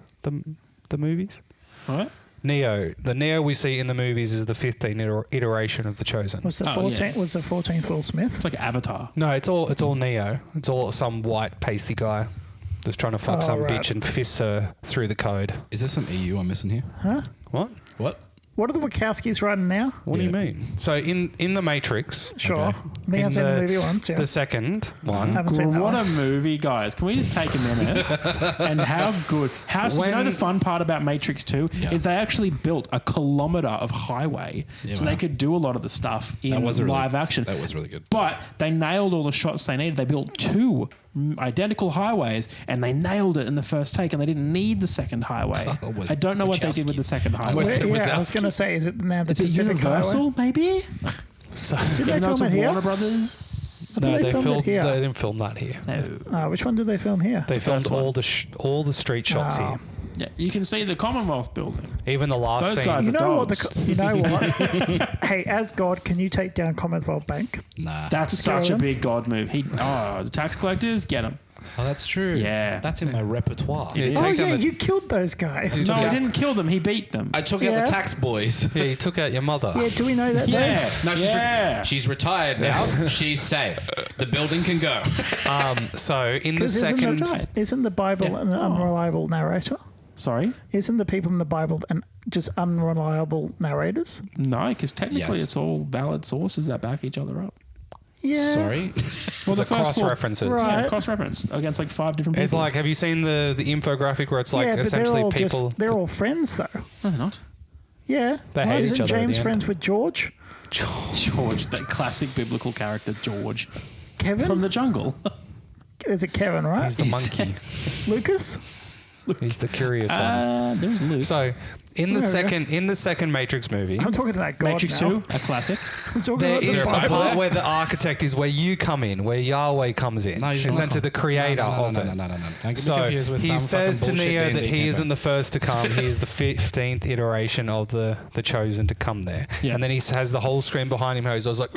movies. What? The Neo we see in the movies is the 15th iteration of the Chosen. Was the Oh, yeah. 14th? Was the 14th Will Smith? It's like Avatar. No, it's all Neo. It's all some white pasty guy that's trying to fuck Oh, some right. bitch and fist her through the code. Is there some EU I'm missing here? Huh? What? What? What are the Wachowskis writing now? What do you Yeah. mean? So in the Matrix, Sure. Okay. I think I've seen the movie once. Yeah. the second one, haven't seen that What one. a movie, guys. Can we just take a minute? And how good. You know the fun part about Matrix 2 Yeah. is they actually built a kilometre of highway Yeah, so wow. they could do a lot of the stuff in was a really- live action. That was really good. But they nailed all the shots they needed. They built two identical highways and they nailed it in the first take and they didn't need the second highway. Was I don't know what they did with the second highway. was- Where- was yeah, I that- was going to say, is it now the Is it Pacific Universal, Highway? maybe? so Did they Even though film it's a it here? Warner Brothers? no, they they filmed it here? They didn't film that here. No. Which one did they film here? They filmed First one. all the street shots Oh. here. Yeah, you can see the Commonwealth building. Even the last Those scene. guys You are know what? dogs. You know what? Hey, as God, can you take down Commonwealth Bank? Nah. That's Just such kill a them? big God move. The tax collectors, get them. Oh, that's true. Yeah. That's in my repertoire. Yeah, Oh take yeah, down the- you killed those guys. No, took he out- didn't kill them. He beat them. I took out Yeah. the tax boys. Yeah, you took out your mother. Yeah, do we know that? Yeah. No, yeah. she's retired now. She's safe. The building can go. So in the Because second, isn't the Bible Yeah. an unreliable narrator? Sorry? Isn't the people in the Bible just unreliable narrators? No, because technically Yes. it's all valid sources that back each other up. Yeah. Sorry. Well, the cross four- references. Right. Yeah, cross reference against like 5 different people. It's like, have you seen the infographic where it's like yeah, but they're essentially all people? they're all friends though. No, they're not. Yeah. They hate Isn't each other at James the end. friends with George? George, that classic biblical character, George. Kevin? From the jungle. Is it Kevin, right? He's the monkey. Lucas? He's the curious one. There's Luke. So in the Yeah. second Matrix movie, I'm talking about God Matrix now. 2, a classic. I'm talking there about is the a Bible. part where the architect is where you come in, where Yahweh comes in. No, he's Essentially not. the creator of it. No. Don't get me So confused with he some says to fucking bullshit Neo that D&D he isn't campaign. the first to come. He is the 15th iteration of the Chosen to come there. Yeah. And then he has the whole screen behind him how he's always like,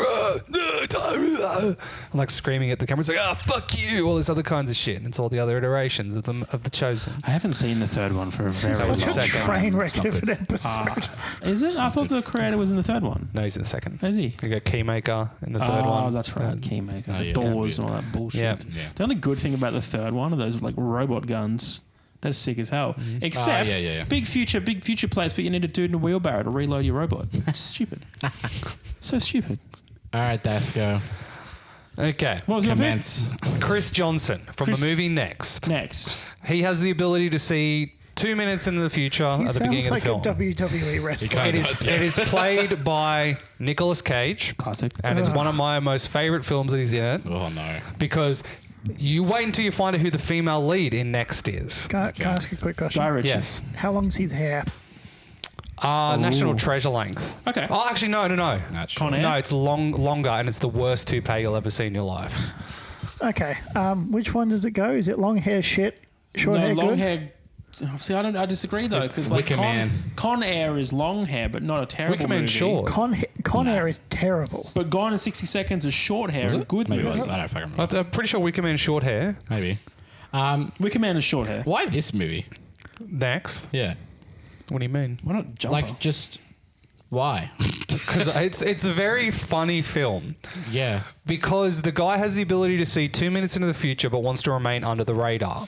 and like screaming at the camera. He's like, oh, fuck you, all this other kinds of shit. And it's all the other iterations of the Chosen. I haven't seen the third one for a very That long was the Such a second time. train wreck not of an good. episode. Is it? I thought the creator was in the third one. No, he's in the second. Is he? You got Keymaker in the third one. Oh, that's right. Uh, Keymaker. Oh, the yeah, that's doors weird. and all that bullshit. Yeah. Yeah. The only good thing about the third one are those like robot guns That's sick as hell. Except, yeah. big future place, but you need a dude in a wheelbarrow to reload your robot. It's stupid. So stupid. All right, Dasco. Okay. What was your pick? Commence. Chris Johnson from the movie Next. Next. He has the ability to see 2 minutes into the future He at the beginning sounds of like the a film. WWE wrestler. He It is played by Nicolas Cage. Classic. And it's one of my most favourite films that he's in it. Oh, no. Because you wait until you find out who the female lead in Next is. Can I ask a quick question? Guy Ritchie. Yes. How long's his hair? National Treasure length. Okay. Oh, actually, no. Not sure. Con Air? No, it's longer, and it's the worst toupee you'll ever see in your life. Okay. Which one does it go? Is it long hair shit, short hair long good? hair. See, I disagree though, because like Wicker Man. Con Air is long hair, but not a terrible Wicker Man movie. short. Con Air is terrible. But Gone in 60 Seconds is short hair. Was and it? good Maybe movie. it was. I don't fucking remember. I'm pretty sure Wicker Man's short hair. Maybe. Wicker Man is short hair. Why this movie? Next. Yeah. What do you mean? Why not Jumper? Like, just... Why? Because it's a very funny film. Yeah. Because the guy has the ability to see 2 minutes into the future but wants to remain under the radar.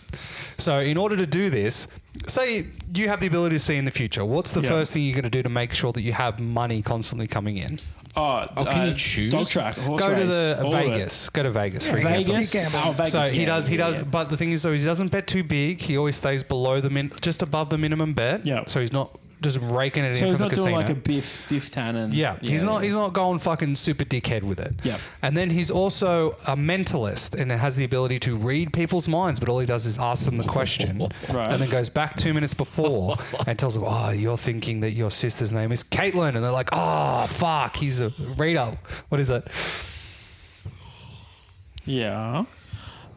So in order to do this, say you have the ability to see in the future, what's the first thing you're going to do to make sure that you have money constantly coming in? Can you choose? Dog track, horse Go to race, the all of it. Vegas. Go to Vegas, for example. Vegas. Gamble. Oh, Vegas. So he yeah, does. yeah. But the thing is, though, he doesn't bet too big. He always stays below just above the minimum bet. Yeah. So he's not just raking it So in he's from not the doing casino. like a Biff Tannen. Yeah, he's not going fucking super dickhead with it. Yeah. And then he's also a mentalist and has the ability to read people's minds, but all he does is ask them the question. Right. And then goes back 2 minutes before and tells them, oh, you're thinking that your sister's name is Caitlin. And they're like, oh, fuck, he's a reader. What is it? Yeah.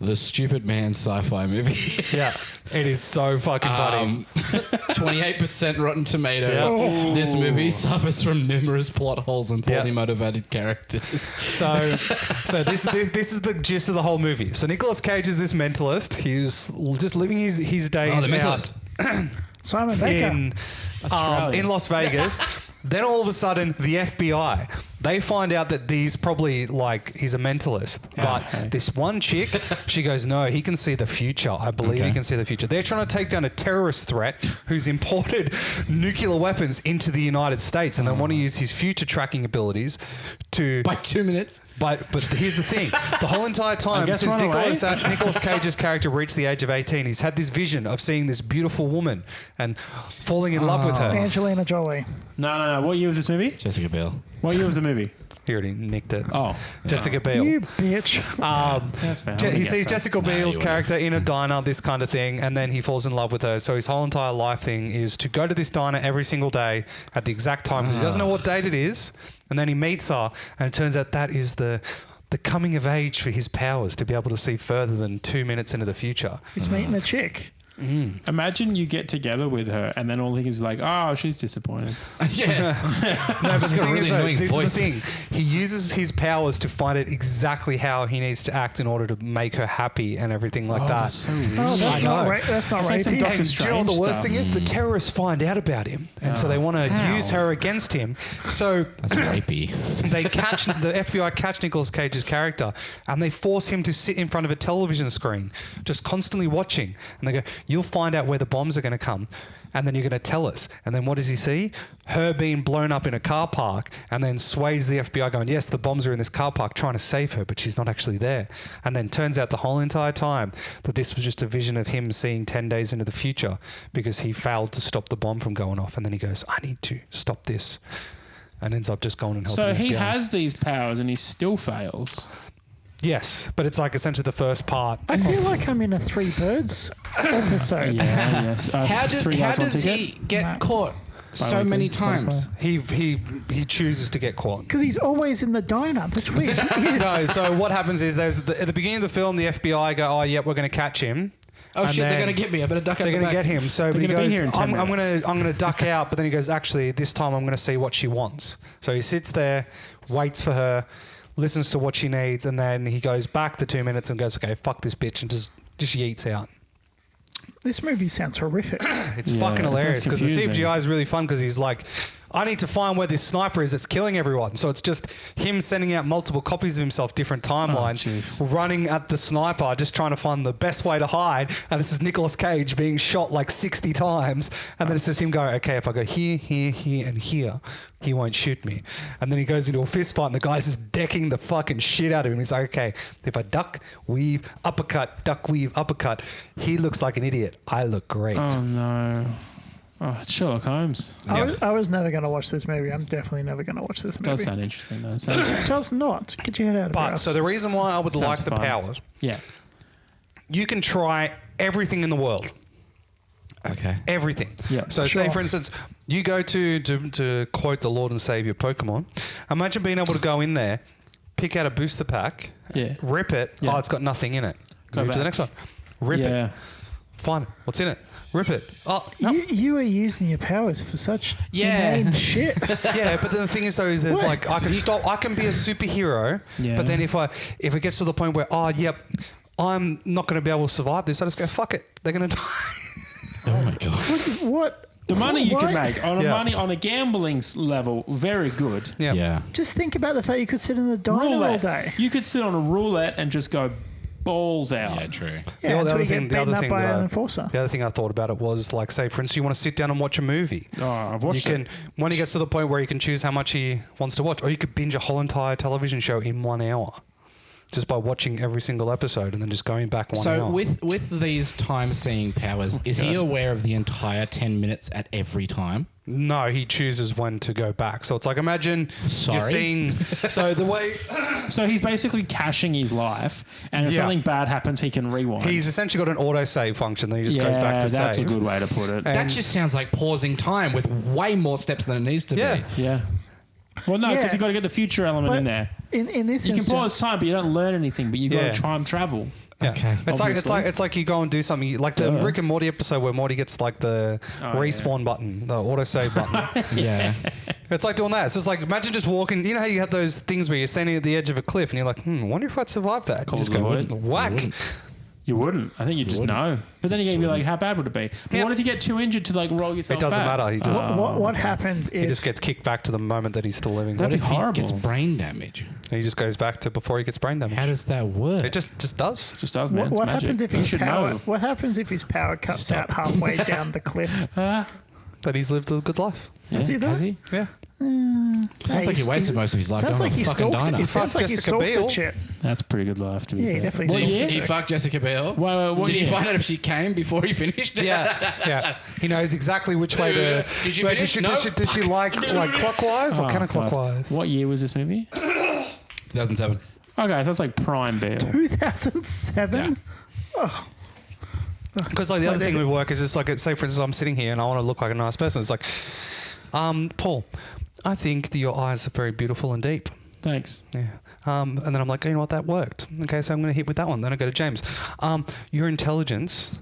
The Stupid Man sci-fi movie. Yeah. It is so fucking funny. 28% Rotten Tomatoes. Yeah. This movie suffers from numerous plot holes and poorly Yeah. motivated characters. So this is the gist of the whole movie. So Nicolas Cage is this mentalist. He's just living his days Oh, the out mentalist. Simon Baker. Australia. in Las Vegas. Then all of a sudden, the FBI, they find out that he's probably like, he's a mentalist. But this one chick, she goes, no, he can see the future. I believe he can see the future. They're trying to take down a terrorist threat who's imported nuclear weapons into the United States, and they want to use his future tracking abilities to... By 2 minutes. But here's the thing. The whole entire time guess since run away. Nicolas Cage's character reached the age of 18, he's had this vision of seeing this beautiful woman and falling in love with her. Angelina Jolie. No. What year was this movie? Jessica Biel. What year was the movie? He already nicked it. Oh. Jessica Biel. You bitch. That's fair. He sees Jessica Biel's you character in a diner, this kind of thing, and then he falls in love with her. So his whole entire life thing is to go to this diner every single day at the exact time because he doesn't know what date it is. And then he meets her, and it turns out that is the coming of age for his powers to be able to see further than 2 minutes into the future. He's meeting a chick. Imagine you get together with her and then all he is like, oh, she's disappointed. Yeah. No, but She's the got a thing really is, though, annoying this voice. is the thing. He uses his powers to find out exactly how he needs to act in order to make her happy and everything like that. That's so weird. Oh, that's I not know. right. That's not It's right. like some Pete. Doctor And do you know what the Strange worst stuff. thing is? The terrorists find out about him, and so they want to How? use her against him. So That's rapey. they catch the FBI catch Nicolas Cage's character, and they force him to sit in front of a television screen, just constantly watching. And they go, "You'll find out where the bombs are going to come." And then you're going to tell us. And then what does he see? Her being blown up in a car park and then sways the FBI going, yes, the bombs are in this car park trying to save her, but she's not actually there. And then turns out the whole entire time that this was just a vision of him seeing 10 days into the future because he failed to stop the bomb from going off. And then he goes, I need to stop this. And ends up just going and helping So the he FBI. has these powers and he still fails. Yes, but it's like essentially the first part. I feel like I'm in a Three Birds episode. Yeah, yes. How Three does guys, one ticket. he get No. caught so Bi-weekly, many Spotify. times? He chooses to get caught. Because he's always in the diner. That's weird. No, so what happens is at the beginning of the film, the FBI go, oh, yep, we're going to catch him. Oh And shit, they're then going to get me. I better duck out They're the going to back. get him. So but he gonna be goes, here in 10 I'm going minutes. to duck out. But then he goes, actually, this time I'm going to see what she wants. So he sits there, waits for her, listens to what she needs, and then he goes back the 2 minutes and goes, okay, fuck this bitch, and just yeets out. This movie sounds horrific. It's Yeah, fucking it sounds hilarious because the confusing. CGI is really fun because he's like I need to find where this sniper is that's killing everyone. So it's just him sending out multiple copies of himself, different timelines, running at the sniper, just trying to find the best way to hide. And this is Nicolas Cage being shot like 60 times. And then it's just him going, okay, if I go here, here, here, and here, he won't shoot me. And then he goes into a fist fight and the guy's just decking the fucking shit out of him. He's like, okay, if I duck, weave, uppercut, duck, weave, uppercut, he looks like an idiot. I look great. Oh, no. Oh, it's Sherlock Holmes. I was never going to watch this movie. I'm definitely never going to watch this movie. Does sound interesting, though. It sounds It does not. Get your head out of But your so the reason why I would Sounds like the fun. powers, yeah. you can try everything in the world. Okay. Everything. Yeah. So say, Sure. for instance, you go to quote the Lord and Savior Pokemon. Imagine being able to go in there, pick out a booster pack, Yeah. rip it. Yeah. Oh, it's got nothing in it. Go Move to the back. next one. Rip Yeah. it. Fine. What's in it? Rip it. Oh, no. You are using your powers for such Yeah. inane shit. Yeah, but then the thing is though, is there's What? like I can be a superhero, Yeah. but then if it gets to the point where I'm not going to be able to survive this, I just go fuck it. They're going to die. Oh my god. What? The money you Why- can make Yeah. on a gambling level, very good. Yeah. Yeah. Just think about the fact you could sit in the diner all Roulette. day. You could sit on a roulette and just go balls out. Yeah, true. Yeah, until you get beaten up by an enforcer. The other thing I thought about it was like, say, for instance, you want to sit down and watch a movie. Oh, I've You watched can, it. when he gets to the point where he can choose how much he wants to watch, or you could binge a whole entire television show in 1 hour, just by watching every single episode and then just going back 1 hour. So with these time-seeing powers, is he aware of the entire 10 minutes at every time? No, he chooses when to go back. So it's like, imagine you're Sorry? seeing. So the way So he's basically cashing his life, and if Yeah. something bad happens, he can rewind. he's essentially got an autosave function, then he just yeah, goes back to that's save. a good way to put it. And- That just sounds like pausing time with way more steps than it needs to Yeah. be. yeah. Well, no, because Yeah. you've got to get the future element But in there. In this You can instance, pause time, but you don't learn anything. But you got Yeah. to time travel. Yeah. Okay. It's like you go and do something like the Duh. Rick and Morty episode where Morty gets like the Oh, respawn button, the autosave button. Yeah. It's like doing that. It's just like imagine just walking. You know how you have those things where you're standing at the edge of a cliff and you're like, wonder if I'd survive that. You Call just the go void. whack. You wouldn't. I think you just wouldn't. know. But then again, you'd be like, how bad would it be? But Yeah. what if you get too injured to like roll yourself It doesn't back? matter. He just what happened he is just gets kicked back to the moment that he's still living. That'd What be if he horrible. gets brain damage? He just goes back to before he gets brain damage. How does that work? It just does. Just does, man. what, It's what magic. happens if You his should power? know. What happens if his power cuts Stop. out halfway down the cliff? But he's lived a good life. Has he though? Has he? Yeah. Sounds like he wasted most of his life Sounds going like to he a fucking stalked. diner. It sounds Fuck like he Jessica stalked Biel. the shit. That's pretty good life to be Yeah, he fair. definitely What stalked year? the He chick. fucked Jessica Biel. What Did he year? find out if she came before he finished? Yeah. He knows exactly which way to. Did you Wait, finish? does she like clockwise or Oh, counterclockwise? fuck. What year was this movie? 2007. Okay, so it's like prime Bale. 2007. Because like the other there's thing a- with work is just like, say for instance, I'm sitting here and I want to look like a nice person. It's like, Paul, I think that your eyes are very beautiful and deep. Thanks. Yeah. And then I'm like, you know what, that worked. Okay, so I'm going to hit with that one. Then I go to James. Your intelligence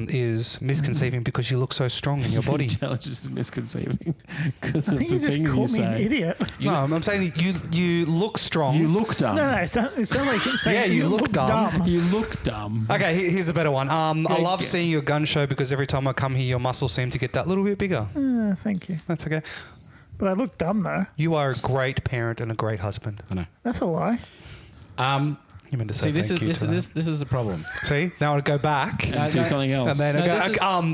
is misconceiving because you look so strong in your body. Intelligence is misconceiving because I of think the you just things you called me an say. idiot. No, I'm saying that you look strong. You look dumb. No, it sounds like you're saying Yeah, you look dumb. You look dumb. Okay, here's a better one. I love yeah. seeing your gun show because every time I come here, your muscles seem to get that little bit bigger. Thank you. That's okay. But I look dumb though. You are a great parent and a great husband. I know. That's a lie. You meant to say See, this thank you is to that. this is the problem. See, now I go back. And do something else. And then No, I go, this is-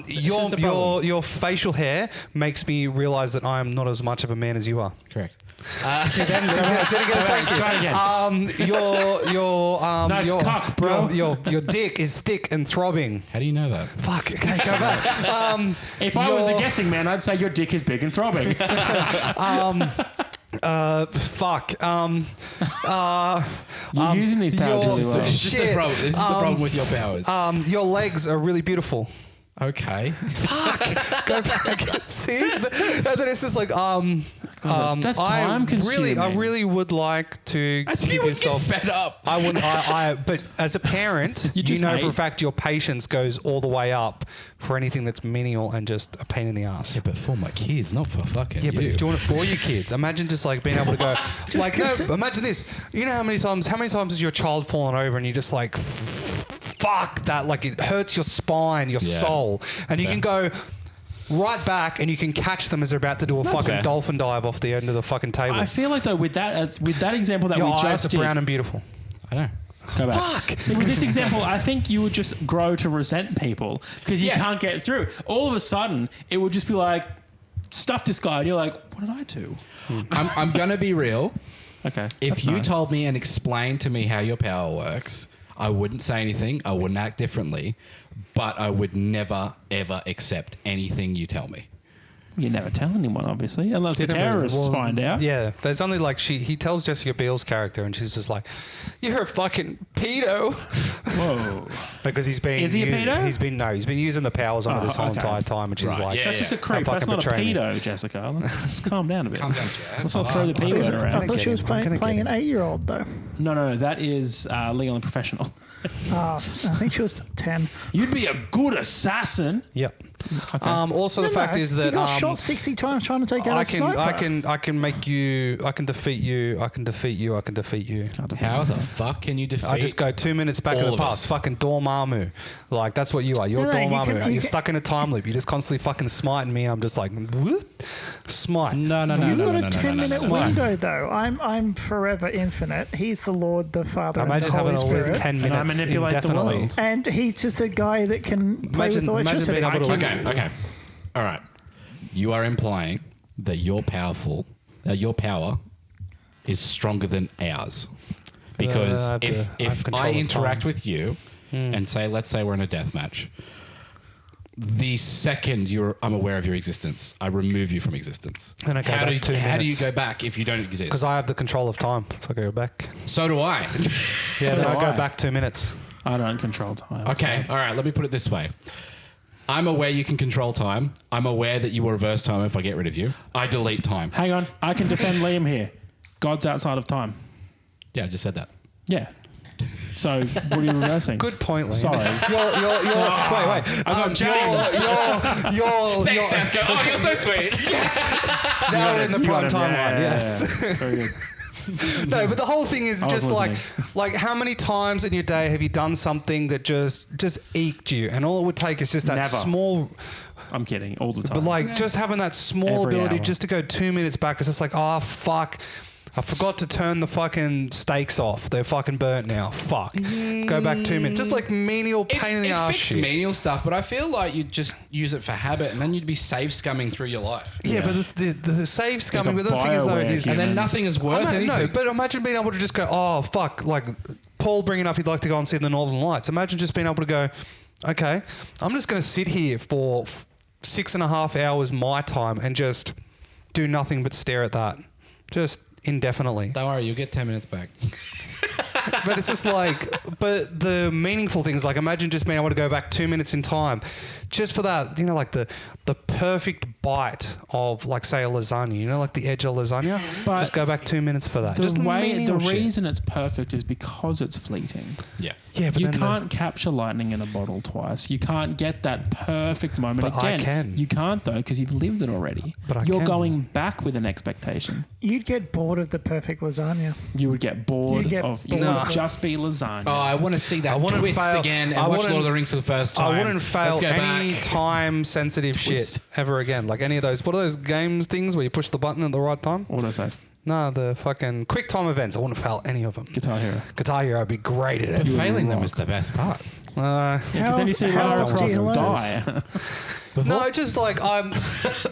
this is the your problem. your facial hair makes me realize that I am not as much of a man as you are. Correct. Didn't get a thank you. Try again. Your Nice your, cock, bro. Your dick is thick and throbbing. How do you know that? Fuck. Okay, go back. If I was a your- guessing man, I'd say your dick is big and throbbing. Fuck. You're using these powers your- really well. This is the Shit. problem. This is the problem with your powers. Your legs are really beautiful. Okay. Go back. See, and then it's just like that's I time-consuming. really would like to I see you give would yourself. get fed up. I wouldn't. But as a parent, you just know for a hate- fact your patience goes all the way up for anything that's menial and just a pain in the ass. Yeah, but for my kids, not for fucking Yeah, but you. you're doing it for your kids. Imagine just like being able to go, like, no, imagine this. You know how many times has your child fallen over and you just like, fuck that, like it hurts your spine, your Yeah. soul. And you can go, right back, and you can catch them as they're about to do a fucking fair. dolphin dive off the end of the fucking table. I feel like though with that example that Your we eyes just are did, brown and beautiful. I know. go back. Fuck. So with this example, I think you would just grow to resent people because you Yeah. can't get through. All of a sudden, it would just be like, stuff this guy, and you're like, what did I do? I'm gonna be real. Okay. If that's you nice. told me and explained to me how your power works, I wouldn't say anything. I wouldn't act differently, but I would never ever accept anything you tell me. You never tell anyone, obviously, unless the terrorists find out. Yeah, there's only like he tells Jessica Biel's character, and she's just like, "You're a fucking pedo," Whoa. because he's been. Is he a pedo? He's been using the powers on her this whole okay. entire time, and she's Right, like, yeah, That's just a yeah. creep. Don't That's not a fucking betray me. pedo, Jessica. Let's calm down a bit. Calm down, Jess. Let's not throw the P I word around. thought she was kidding. playing an 8-year-old though. No, that is legally professional. I think she was 10. You'd be a good assassin. "Yep." Okay. Also, the fact is he that got shot 60 times trying to take out I a sniper. can make you. I can defeat you. I can defeat you. I can defeat you. How the fuck can you defeat? I just go 2 minutes back in all the of past. us. Fucking Dormammu. Like, that's what you are. You're No, you Dormammu. can- you You're can- stuck in a time loop. You're just constantly fucking smiting me. I'm just like, what? Smite. No. You've got a no, 10-minute no. window though. I'm forever infinite. He's the Lord, the Father, Imagine and the having Holy to live Spirit. 10 And I minutes manipulate the indefinitely. world. And he's just a guy that can play Imagine- with imagine electricity. being able to- Okay. All right. You are implying that you're powerful, that your power is stronger than ours. Because I have if control I of interact time. with you and say, let's say we're in a death match, the second I'm aware of your existence, I remove you from existence. And I go how back do, 2 how do you minutes. go back if you don't exist? Because I have the control of time. So I go back. So do I. Yeah, then do I go I. back 2 minutes. I don't control time. Okay, all right, let me put it this way. I'm aware you can control time. I'm aware that you will reverse time if I get rid of you. I delete time. Hang on. I can defend Liam here. God's outside of time. Yeah, I just said that. Yeah. So what are you reversing? Good point, Liam. Sorry. You're wait. I got James. You're Sasko. Oh, you're so sweet. now we're in the You prime got him. timeline. Yeah, Yes. yeah. Very good. No, but the whole thing is I was just listening. like how many times in your day have you done something that just eked you, and all it would take is just that Never. small, I'm kidding. All the time. but like just having that small Every ability hour. just to go 2 minutes back. It's just like, oh fuck, I forgot to turn the fucking steaks off. They're fucking burnt now. Fuck. Go back 2 minutes. Just like menial pain in the ass fixes shit. menial stuff, but I feel like you'd just use it for habit, and then you'd be save scumming through your life. Yeah, but the save scumming. Like a But the thing is though, Bioware is human. And then nothing is worth anything. no, but imagine being able to just go, oh fuck, like Paul bringing up he'd like to go and see the Northern Lights. Imagine just being able to go, okay, I'm just going to sit here for 6.5 hours my time and just do nothing but stare at that, just indefinitely. Don't worry, you'll get 10 minutes back. But it's just like, but the meaningful things, like imagine just being able to go back 2 minutes in time, just for that, you know, like the perfect bite of, like, say, a lasagna, you know, like the edge of lasagna. But just go back 2 minutes for that. the Just meaningful shit. reason it's perfect is because it's fleeting. Yeah. Yeah, but You then can't capture lightning in a bottle twice. You can't get that perfect moment But I again. can. You can't though because you've lived it already. But I You're can. going back with an expectation. You'd get bored of the perfect lasagna. You would get bored You'd get of. It bored. would just be lasagna. Oh, I want to see that twist fail- again and I watch wouldn't- Lord of the Rings for the first time. I wouldn't fail Let's go any back. time-sensitive shit Twist. ever again. Like any of those. What are those game things where you push the button at the right time? Autosave. No, the fucking quick time events. I wouldn't fail any of them. Guitar Hero. Guitar Hero, I'd be great at But it. failing them rock. is the best part. Yeah, because then you see how Lara else do you Croft learn? die. No, just like I'm.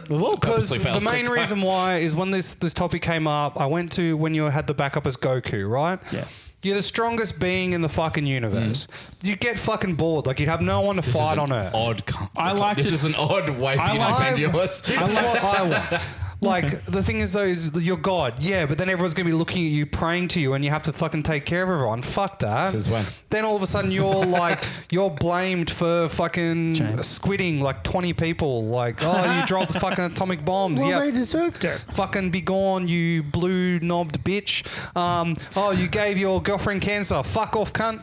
We've all Because purposely failed the main quick time. reason why is when this topic came up, I went to when you had the backup as Goku, right? Yeah. You're the strongest being in the fucking universe. You get fucking bored. Like you'd have no one to This is fight an on Earth. Odd. I like This to- is an odd way for you to I'm- defend yours. This is what I want. Like the thing is though, is you're God, yeah, but then everyone's gonna be looking at you, praying to you, and you have to fucking take care of everyone. Fuck that. Since when? Then all of a sudden you're like, you're blamed for fucking James. squidding like 20 people. Like, oh, you dropped the fucking atomic bombs. Well, Yeah, they deserved it. fucking be gone, you blue knobbed bitch. Oh, you gave your girlfriend cancer. Fuck off, cunt.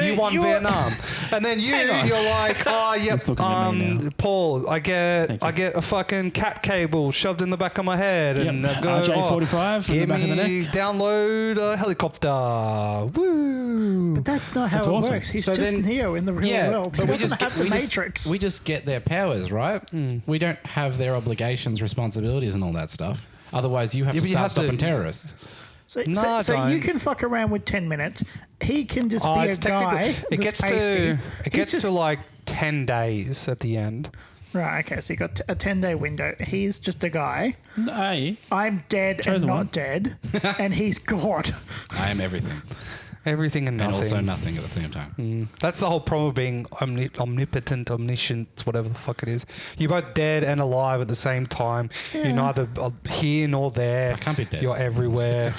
You won you're- Vietnam, and then you're like, oh, yep. He's looking at me now. Paul, I get Thank you. a fucking cat cable shoved shoved in the back of my head and Yep. go, RJ45 in the back of the neck. download a helicopter. Woo! But that's not how That's it awesome. works. He's So just then- Neo in the real world. He but doesn't have the Matrix. we just get their powers, right? We don't have their obligations, responsibilities, and all that stuff. Otherwise, you have Yeah, to but you start have to- stopping terrorists. So, No, so don't. you can fuck around with 10 minutes. He can just be a It's technically guy. it that's gets pasty. to He's gets just- to like 10 days at the end. Right, okay, so you got a 10-day window. He's just a guy. Hey. I'm dead Chosen and not one. dead. And he's God. I am everything, Everything and and nothing. also nothing at the same time. That's the whole problem of being omnipotent, omniscient, whatever the fuck it is. You're both dead and alive at the same time. You're neither here nor there. I can't be dead. You're everywhere.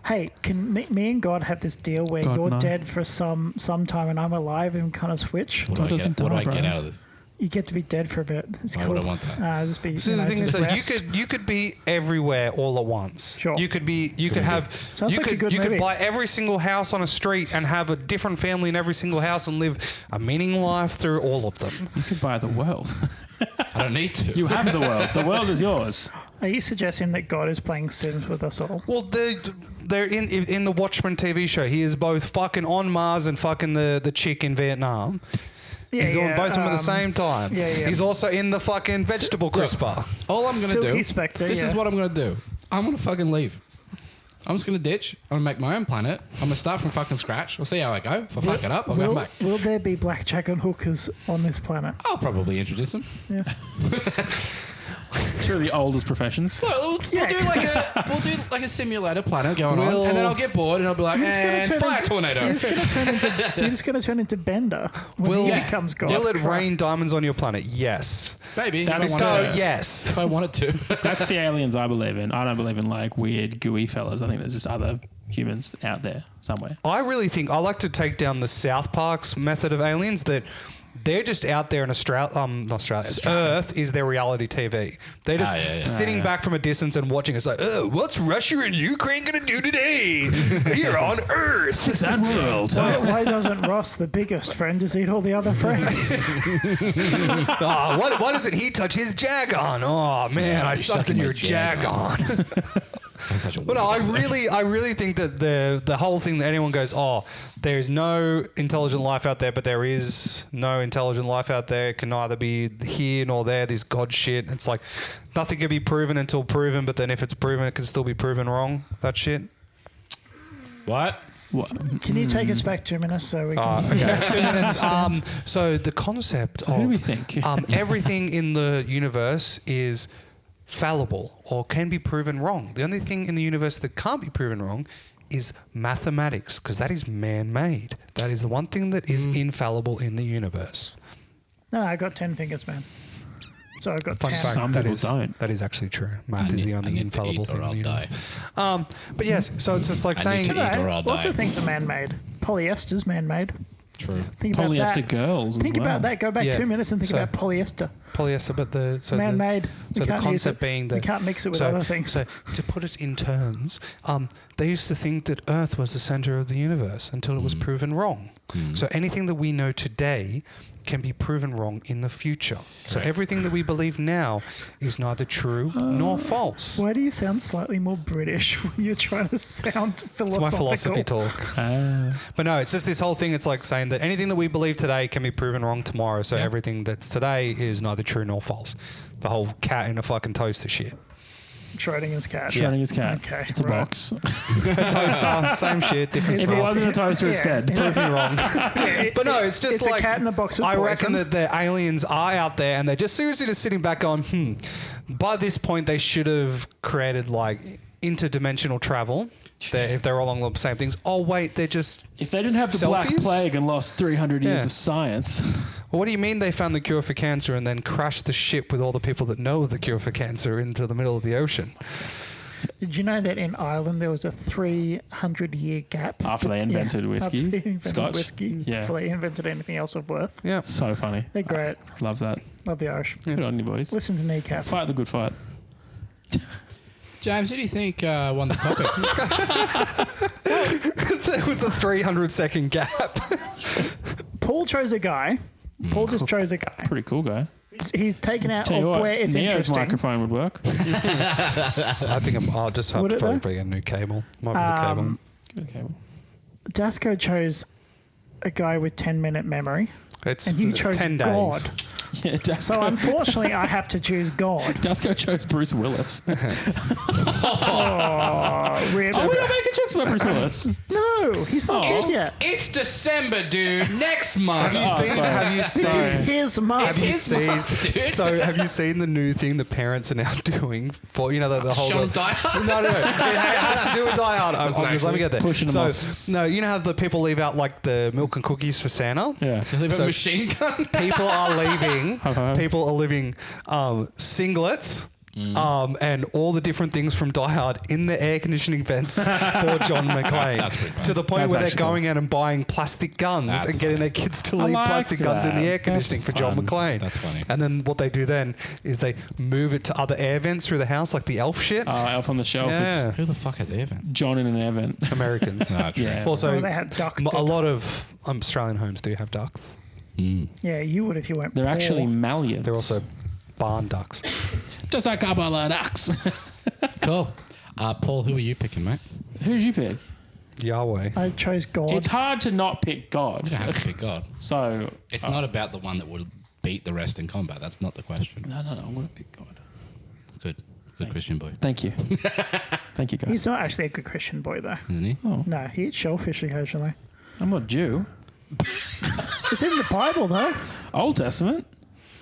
Hey, can me and God have this deal where God, you're no. dead for some time and I'm alive and kind of switch? What God do I doesn't get? What do die, I get bro. out of this? You get to be dead for a bit. It's Why cool. would I want that? Just be, So you the know, thing is just that rest. you could be everywhere all at once. Sure. You could be you could have Sounds you like a could good you movie. could buy every single house on a street and have a different family in every single house and live a meaning life through all of them. You could buy the world. I don't need to. You have the world. The world is yours. Are you suggesting that God is playing Sims with us all? Well, they're in the Watchmen TV show. He is both fucking on Mars and fucking the chick in Vietnam. Yeah, He's doing both of them at the same time. yeah, yeah. He's also in the fucking vegetable crisper. All I'm gonna Silky do. Spectre, This is yeah. what I'm gonna do. I'm gonna fucking leave. I'm just gonna ditch. I'm gonna make my own planet. I'm gonna start from fucking scratch. We'll see how I go. If I fuck it up, I'll come back. Will there be blackjack and hookers on this planet? I'll probably introduce them. Yeah. Two of the oldest professions. We'll do like a simulator planet going on, We'll- and then I'll get bored and I'll be like, You're just gonna and turn fire into- tornado. You're just going to turn into Bender when he becomes God. Will it Christ. rain diamonds on your planet? Yes. Maybe if That's I wanted So to. yes. If I wanted to. That's the aliens I believe in. I don't believe in like weird gooey fellas. I think there's just other humans out there somewhere. I really think I like to take down the South Park's method of aliens that they're just out there in Australia. Not Australia. Earth is their reality TV. They're just sitting back from a distance and watching. It's like, oh, what's Russia and Ukraine gonna do today? You're on Earth. It's that world. Why doesn't Ross, the biggest friend, just eat all the other friends? Oh, why doesn't he touch his Jagon? Oh man, I sucked in sucking my your Jagon. I'm such a But no, I really think that the whole thing that anyone goes, oh, there's no intelligent life out there, but there is no intelligent life out there. It can neither be here nor there. This God shit. It's like nothing can be proven until proven, but then if it's proven, it can still be proven wrong. That shit. What? What? Can you take us back 2 minutes so we can... Okay, 2 minutes. So the concept who do of we think? everything in the universe is fallible or can be proven wrong. The only thing in the universe that can't be proven wrong is mathematics, because that is man-made. That is the one thing that is infallible in the universe. No, I got 10 fingers, man. So I got Fun 10. fact, Some that people is don't. that is actually true. Math is the I only need to infallible eat thing or in the I'll universe. But yes, so it's just like I need saying to eat or No, I'll lots die. of things are man-made. Polyester's man-made. True. Think about Polyester that. girls. Think as well. about that. Go back Yeah. 2 minutes and think So- about polyester. polyester, but Man-made. We So the can't use concept it. being that We can't mix it with other things. So to put it in terms, they used to think that Earth was the center of the universe until it was proven wrong. So anything that we know today can be proven wrong in the future. So everything that we believe now is neither true nor false. Why do you sound slightly more British when you're trying to sound It's philosophical? my philosophy talk. But no, it's just this whole thing. It's like saying that anything that we believe today can be proven wrong tomorrow. So everything that's today is neither true nor false. The whole cat in a fucking toaster shit. Schrodinger's cat. Schrodinger's cat. Okay, It's a right. box. Toaster, same shit, different If it stuff. wasn't a toaster, it's Yeah. dead. Prove me wrong. But no, it's just It's like a cat in a box of I poison. reckon that the aliens are out there and they're just seriously just sitting back on, by this point they should have created like interdimensional travel. If they're all along the same things. Oh wait, they're just If they didn't have the Black Selfies? Plague and lost 300 years Yeah. of science, well, what do you mean they found the cure for cancer and then crashed the ship with all the people that know the cure for cancer into the middle of the ocean? Did you know that in Ireland there was a 300-year gap After they invented whiskey? After they invented Scotch? whiskey, Yeah. before they invented anything else of worth. Yeah. so funny. They're great. Love that. Love the Irish. Good on you, boys. Listen to Kneecap. Fight the good fight. James, who do you think won the topic? There was a 300-second gap. Paul chose a guy. Paul just chose a guy. Pretty cool guy. He's taken out Tell you of what, where it's Neo's interesting. microphone would work. I think I'll just have Would to it though? probably get a new cable. Might be the cable. Okay. Dasco chose a guy with 10-minute memory, It's and you chose 10 days. God. Yeah, Dasco, So unfortunately, I have to choose God. Dasco chose Bruce Willis. Oh, rip. Oh, we're not making jokes about Bruce Willis. No, he's not dead yet. It's December, dude. Next month. Have you This is seen? his month. Have you his seen? month, dude. So have you seen the new thing the parents are now doing for the whole? Sean Die Hard? No, it has to do with Die Hard. Let me get there. Pushing them so off. no, you know how the people leave out like the milk and cookies for Santa. Yeah. They leave a So- machine gun. People are leaving. High-five. People are leaving singlets. And all the different things from Die Hard in the air conditioning vents for John McClane. That's pretty funny. To the point That's where they're actually going out and buying plastic guns That's and getting funny. their kids to I leave like plastic guns in the that. air conditioning That's for John fun. McClane. That's funny. And then what they do then is they move it to other air vents through the house, like the elf shit. Elf on the Shelf. Yeah. It's Who the fuck has air vents? John in an air vent. Americans. No, true. Yeah. Also, Oh, they had duck a dip. lot of Australian homes do have ducks. Yeah, you would if you went. They're poor. actually malleons. They're also barn ducks. just a couple of ducks. Cool. Paul, who are you picking, mate? Who'd you pick? Yahweh. I chose God. It's hard to not pick God. You don't have to pick God. So It's not about the one that will beat the rest in combat. That's not the question. no, I'm gonna pick God. Good. Good Christian boy. Thank you. Thank you, guys. He's not actually a good Christian boy, though. Isn't he? No, he eats shellfish occasionally. I'm not Jew. It's in the Bible, though. Old Testament.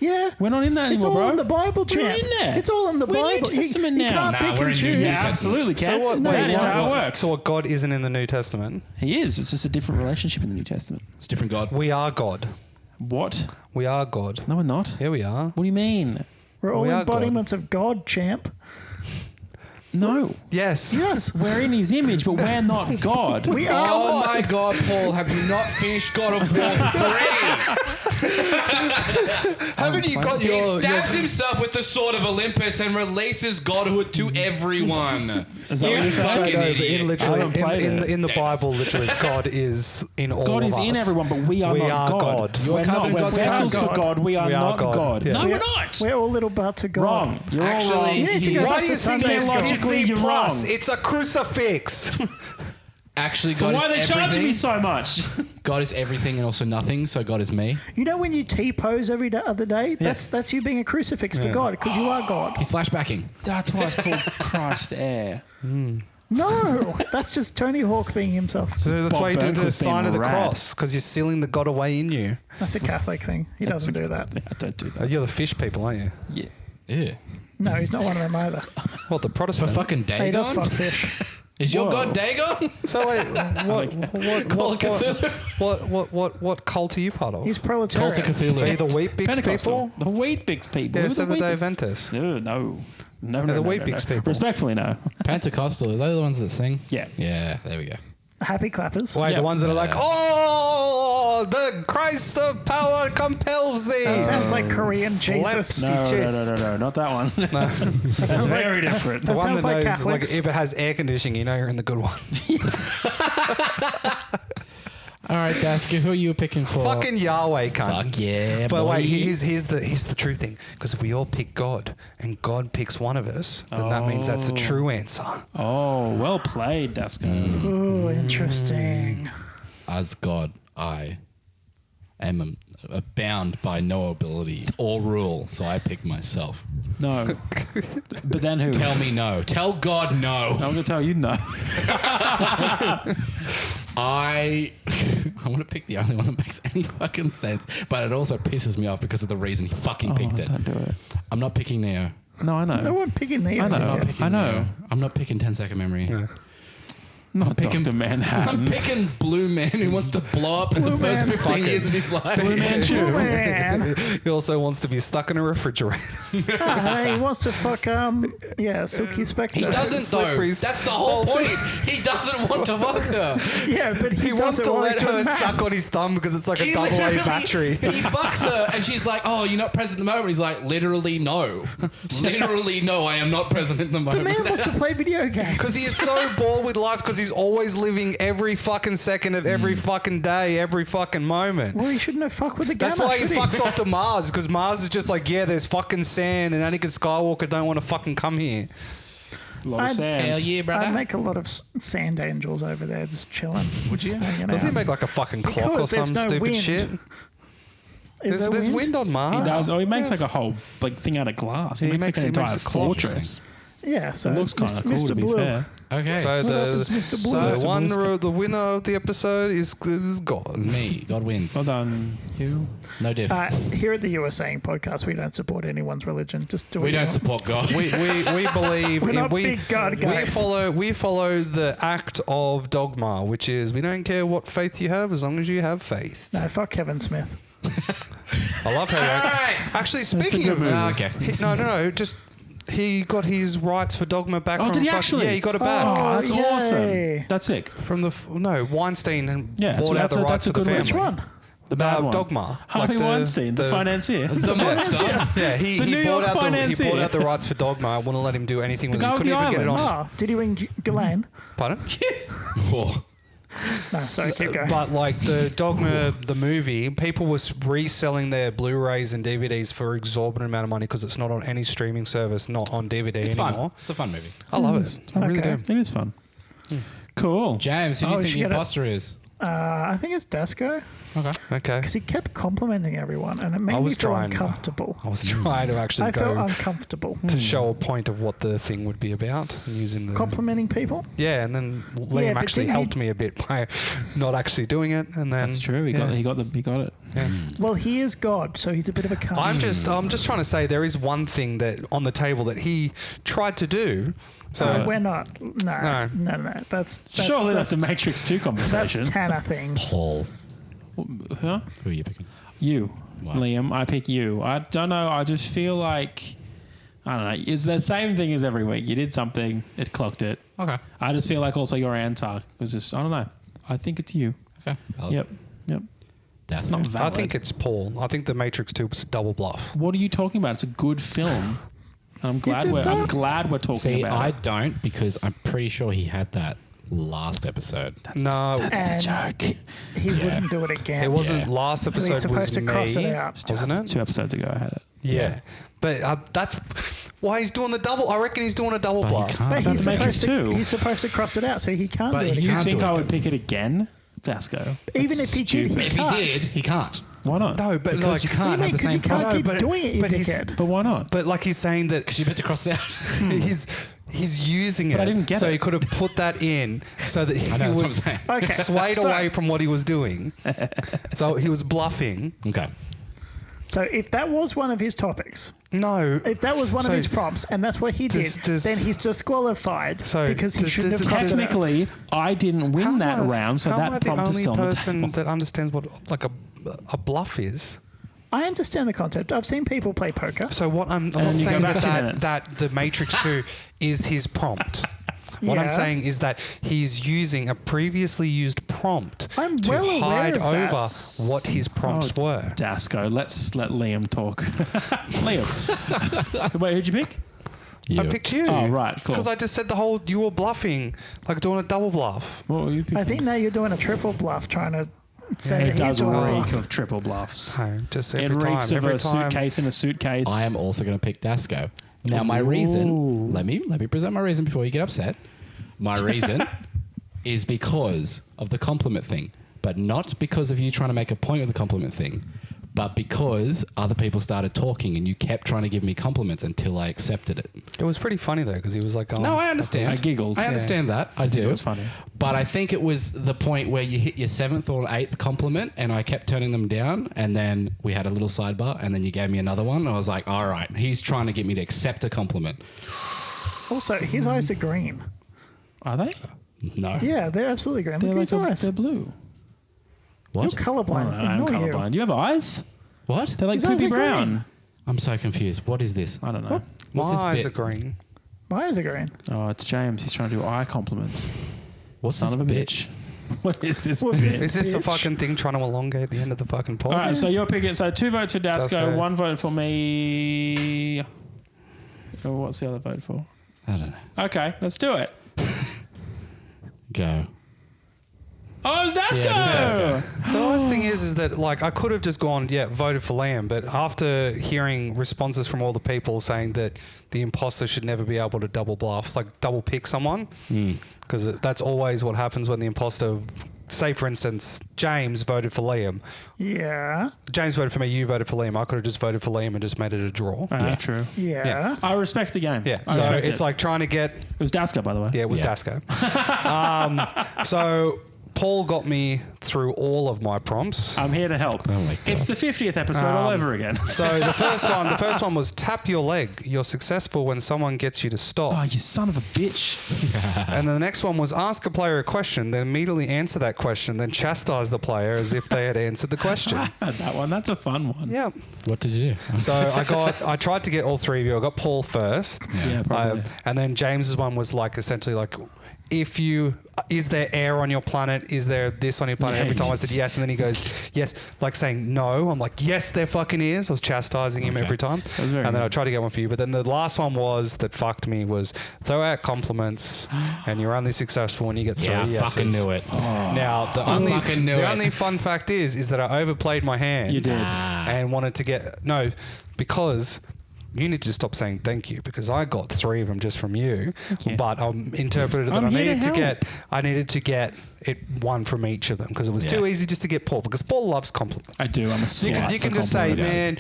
Yeah. We're not in that It's anymore, all bro. in the Bible, We're champ. in there. It's all in the We're New Bible. Testament you now. can't Nah, pick we're and in New choose. Yeah, Testament. absolutely can. So what? No, that is what- how it works. So what God isn't in the New Testament? He is. It's just a different relationship in the New Testament. It's a different God. We are God. What? We are God. No, we're not. Here we are. What do you mean? We're all We are embodiments of God, champ. No. Yes. Yes. We're in his image, but we're not God. We are. Oh my God, Paul! Have you not finished God of War 3? Haven't you got He your? stabs himself with the sword of Olympus and releases godhood to everyone. Is that what You you're saying? fucking but idiot. in I literally haven't played it. in the Yes. Bible, literally, God is in all God of is us. in everyone, but we are We not are God. God. You're We're covered not. in We're God's vessels hand. for God. We are are not God. God. Yeah. No, we're not. We're all little parts of God. Wrong. You're all Actually, wrong. You need to go Why back do to you Sunday think school. logically you're Plus, wrong? it's a crucifix. Actually, God Why are they is charging me everything. so much? God is everything and also nothing. So God is me. You know when you T-pose every other day? That's you being a crucifix for God, because you are God. He's flashbacking. That's why it's called Christ Air. No, that's just Tony Hawk being himself. So that's Bob why you do Burke the was sign of the being rad. cross, because you're sealing the God away in you. That's a Catholic thing. He doesn't do that. I don't do that. You're the fish people, aren't you? Yeah. Yeah. No, he's not one of them either. What, the For Protestant? fucking He does Dagon? fuck fish. Is your Whoa. God Dagon? So wait, Call of Cthulhu? what cult are you part of? He's Cult of proletarian. Are you Cthulhu. the Wheat Bix Pentecostal. people? The Wheat Bix people. Yeah, Who are the Seventh Day Weet Bix? Adventists. No, the Wheat Bix people. Respectfully, no. Pentecostal. Are they the ones that sing? Yeah. Yeah, there we go. Happy clappers. Wait, Yeah. the ones that are like, oh, the Christ of power compels thee. That sounds like Korean Slaps Jesus. the chest. No, not that one. That's sounds very different. The That one sounds that like knows, Catholics. like, if it has air conditioning, you know you're in the good one. All right, Dasker, who are you picking for? Fucking Yahweh, cunt. Fuck yeah, But boy. wait, here's the true thing. Because if we all pick God and God picks one of us, then that means that's the true answer. Oh, well played, Dasko. Ooh, interesting. As God, I am bound by no ability or rule, so I pick myself. No. But then who? Tell me no. Tell God no. I'm going to tell you no. I want to pick the only one that makes any fucking sense, but it also pisses me off because of the reason he fucking picked it. Don't do it. I'm not picking Neo. No, I know. No one picking the I know. I'm not picking I know. Neo. I'm not picking 10-second memory. Not picking- Dr. I'm Manhattan. picking Blue Man who wants to blow up in the first Man. 15 years of his life. Blue Man Oh, Chew. man. He also wants to be stuck in a refrigerator. He wants to fuck, Silky Spectre. He doesn't though. Slippery. That's the whole point. He doesn't want to fuck her. Yeah, but He wants doesn't to want let to her mad. suck on his thumb because it's like a He double A literally- battery. He fucks her and she's like, "Oh, you're not present at the moment." He's like, "Literally no, literally no. I am not present at the The moment." man wants to play video games. Because he is so bored with life because he's always living every fucking second of every fucking day, every fucking moment. Well, he shouldn't have fucked with the gamma. That's why he should fucks off to Mars, because Mars is just like, yeah, there's fucking sand, and Anakin Skywalker don't want to fucking come here. A lot of I'd- sand. Hell yeah, brother. I'd make a lot of sand angels over there just chilling. Would you? Does he make like a fucking clock or Because there's some no stupid wind. shit? Is there There's wind on Mars. He does. Oh, he makes Yes. like a whole like thing out of glass. He Yeah, makes like an entire a clock. fortress. Yeah, so It looks kind of cool, Mr. to be Blue. fair. Okay. So What happens, Mr. Blue? the winner of the episode is God. me. God wins. Well done, you. No diff. Here at the You Were Saying podcast, we don't support anyone's religion. Just do we it. don't support God. We believe We're in, not big God guys. we follow the act of dogma, which is we don't care what faith you have as long as you have faith. No, fuck Kevin Smith. I love how actually speaking good of movie. Okay. no, just he got his rights for dogma back Oh, from did he fuck- actually? Yeah, he got it back. Oh, that's yay. awesome. That's sick. From the Weinstein and Yeah, bought so out the rights that's a for the good family. Which one? The bad one. Dogma. Harvey Weinstein, the financier. The monster. Yeah, he The New bought York out he financier. bought out the rights for Dogma. I wouldn't let him do anything with it. guy He with couldn't the even get it island. on. Oh, did he ring Ghislaine? Pardon? Whoa. No, sorry, keep going. But like the Dogma, the movie, people was reselling their Blu-rays and DVDs for exorbitant amount of money because it's not on any streaming service, not on DVD It's anymore. fun. It's a fun movie. I love it. I really Okay. do. It is fun. Cool. James, who do Oh, you we think should the get it. imposter is? I think it's Dasco Okay. Okay. because he kept complimenting everyone, and it made I me was feel trying- uncomfortable. I was trying to actually I felt go uncomfortable. to show a point of what the thing would be about and using the Complimenting people? yeah, and then Liam but actually didn't he- helped me a bit by not actually doing it, and then That's true. He got it. Yeah. Well, he is God, so he's a bit of a cunt. I'm just trying to say there is one thing that on the table that he tried to do. So We're not. No. That's Surely that's a Matrix 2 that's conversation. Tanner things. Paul. Huh? Who are you picking? You, Wow. Liam. I pick you. I don't know. I just feel like I don't know. It's the same thing as every week. You did something, it clocked it. Okay. I just feel like also your answer was just I don't know. I think it's you. Okay. Valid. Yep. That's It's not it. I valid. think it's Paul. I think the Matrix 2 was a double bluff. What are you talking about? It's a good film. I'm glad it we're though? talking See, about I it. don't because I'm pretty sure he had that last episode. No, And joke. he wouldn't do it again. it wasn't. Yeah. Last He was episode supposed was to cross me, it out. wasn't it? 2 episodes ago I had it. Yeah. But that's why he's doing the double. I reckon he's doing a double But he bluff. can't. But he's That's Matrix supposed, to, 2. he's supposed to cross it out, so he can't But do it he You again. can't think do it I would again. pick it again? Vasco. Even if he did, he If he can't. did, he can't. Why not? No, but Because like, you What do can't you mean? have the 'Cause you same can't problem. keep but- doing it, you but he's- dickhead. But why not? but like he's saying that Because you meant to cross it out. he's using it. But I didn't get so it. he could have put that in so that he I know, that's what I'm would saying. Okay. swayed so, away from what he was doing. So he was bluffing. Okay. So if that was one of his topics, No. if that was one So of his prompts, and that's what he did, does- then he's disqualified So because he does- shouldn't does- have crossed it out. Technically, I didn't win that round, so how am I that the prompt is only still on the person table. that understands what like a bluff is? I understand the concept. I've seen people play poker. So what I'm then not you go saying back 2 that minutes. that the Matrix 2 is his prompt. What I'm Yeah. saying is that he's using a previously used prompt I'm to well aware hide of that. over what his prompts Oh, were. Dasco, let's let Liam talk. Liam. Wait, who'd you pick? I picked you. Oh, right, cool. Because I just said the whole you were bluffing, like doing a double bluff. What were you picking? I think now you're doing a triple bluff, trying to say it that he's does doing a reek bluff. of triple bluffs. So just It every time, reeks of every a time. suitcase in a suitcase. I am also going to pick Dasco. Now, my Ooh. reason, let me present my reason before you get upset. My reason is because of the compliment thing, but not because of you trying to make a point of the compliment thing, but because other people started talking and you kept trying to give me compliments until I accepted it. It was pretty funny though, because he was like, going, No, I understand. I giggled. I understand that. I do. It was funny. But I think it was the point where you hit your 7th or 8th compliment and I kept turning them down. And then we had a little sidebar and then you gave me another one. And I was like, all right, he's trying to get me to accept a compliment. Also, his eyes are green. Are they? Yeah, No. they're absolutely green. They're Look at like his eyes. they're blue. You're What? colorblind. I'm Ignore you. colorblind. Do you have eyes? What? They're like His eyes poopy are green. brown. I'm so confused. What is this? I don't know. What's my this eyes bit? are green. My eyes are green. Oh, it's James. He's trying to do eye compliments. What's Son this of a bit? bitch. What is this? What's bit? this? Is this a Bitch. fucking thing trying to elongate the end of the fucking pod? All right, so you're picking. So 2 votes for Dasco, Dasco. 1 vote for me. Oh, what's the other vote for? I don't know. Okay, let's do it. Go. Oh, it's Dasco! Yeah, it's Dasco. The worst thing is that like I could have just gone, yeah, voted for Liam, but after hearing responses from all the people saying that the imposter should never be able to double bluff, like double pick someone, because that's always what happens when the imposter. Say, for instance, James voted for Liam. Yeah. James voted for me. You voted for Liam. I could have just voted for Liam and just made it a draw. True. Yeah. Yeah. I respect the game. Yeah. I So respect it's it. like trying to get. It was Dasco, by the way. Yeah, it was Yeah. Dasco. So Paul got me through all of my prompts. I'm here to help. Oh my God. It's the 50th episode all over again. So the first one was tap your leg. You're successful when someone gets you to stop. Oh, you son of a bitch. And then the next one was ask a player a question, then immediately answer that question, then chastise the player as if they had answered the question. I had that one. That's a fun one. Yeah. What did you do? So I tried to get all three of you. I got Paul first. Yeah, probably. And then James's one was like essentially like, is there air on your planet? Is there this on your planet? Yeah, Every time I said yes. yes, and then he goes yes, like saying no. I'm like, yes, there fucking is. I was chastising him Okay. every time. That was very And then good. I tried to get one for you. But then the last one was that fucked me was throw out compliments, and you're only successful when you get three Yeah, I yeses. fucking knew it. Now the I only fucking knew the it. only fun fact is that I overplayed my hand. You did. And wanted to get because you need to stop saying thank you because I got three of them just from you. you. But I interpreted that I'm I here to needed to get it one from each of them because it was too easy just to get Paul because Paul loves compliments. I do. I'm a You slut can, you for can just say, compliments. man,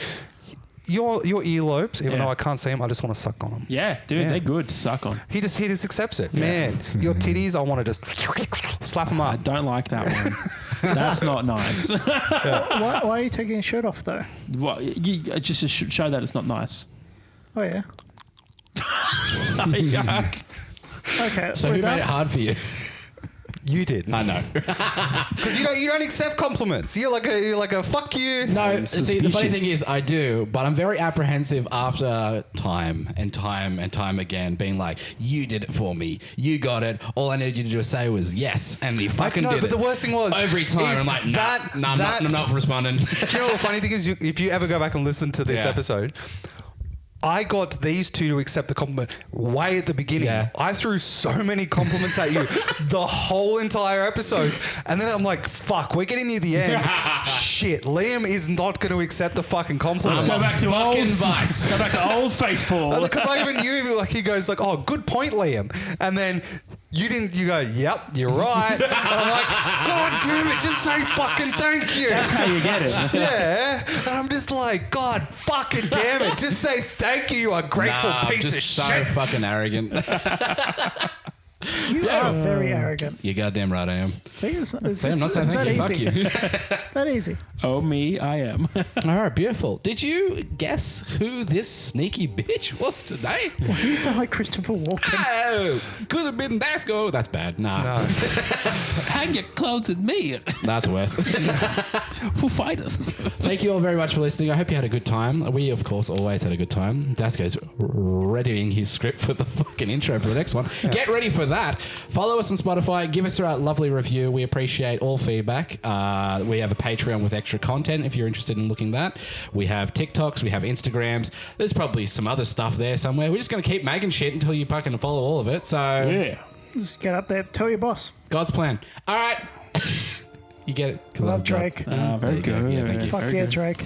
your earlobes, even Yeah. though I can't see them, I just want to suck on them. Yeah, dude, Yeah. they're good to suck on. He just accepts it. Man, your titties, I want to just slap them I up. don't like that one. That's not nice. Why are you taking your shirt off though? Just to show that it's not nice. Oh yeah. Yuck. Okay. So we're who done. made it hard for you? You did. I know. Because you don't accept compliments. You're like a fuck you. No, see, the funny suspicious. thing is I do, but I'm very apprehensive after time and time and time again being like, you did it for me. You got it. All I needed you to do say was yes. And you fucking No, did but it. the worst thing was Every time is I'm like, nah, that- nah, I'm not responding. Do you know what the funny thing is? If you ever go back and listen to this Yeah. episode, I got these two to accept the compliment way at the beginning. Yeah. I threw so many compliments at you the whole entire episode. And then I'm like, fuck, we're getting near the end. Shit, Liam is not going to accept the fucking compliment. Let's go back to fucking old vice. Go back to old faithful. Because I even knew, like, he goes like, oh, good point, Liam. And then you go, yep, you're right. And I'm like, God damn it, just say fucking thank you. That's how you get it. Yeah. And I'm just like, God fucking damn it. Just say thank you, you ungrateful Nah, piece just of so shit. fucking arrogant. You are very arrogant. You're goddamn right I am. See, it's See, I'm not saying thank you. Fuck easy. you. That easy. Oh, me, I am. All right, beautiful. Did you guess who this sneaky bitch was today? You sound like Christopher Walken. Oh, could have been Dasco. That's bad. Nah, Hang your clothes at me. that's worse. We'll fight us. Thank you all very much for listening. I hope you had a good time. We, of course, always had a good time. Dasco's readying his script for the fucking intro for the next one. Get ready for that. Follow us on Spotify. Give us a lovely review. We appreciate all feedback. We have a Patreon with extra content if you're interested in looking at that. We have TikToks. We have Instagrams. There's probably some other stuff there somewhere. We're just going to keep making shit until you fucking follow all of it. So, Yeah. Just get up there. Tell your boss. God's plan. All right. You get it? 'Cause I Love was God. Drake. There Very you go. good. Yeah, thank you. Fuck Very yeah, good. Drake.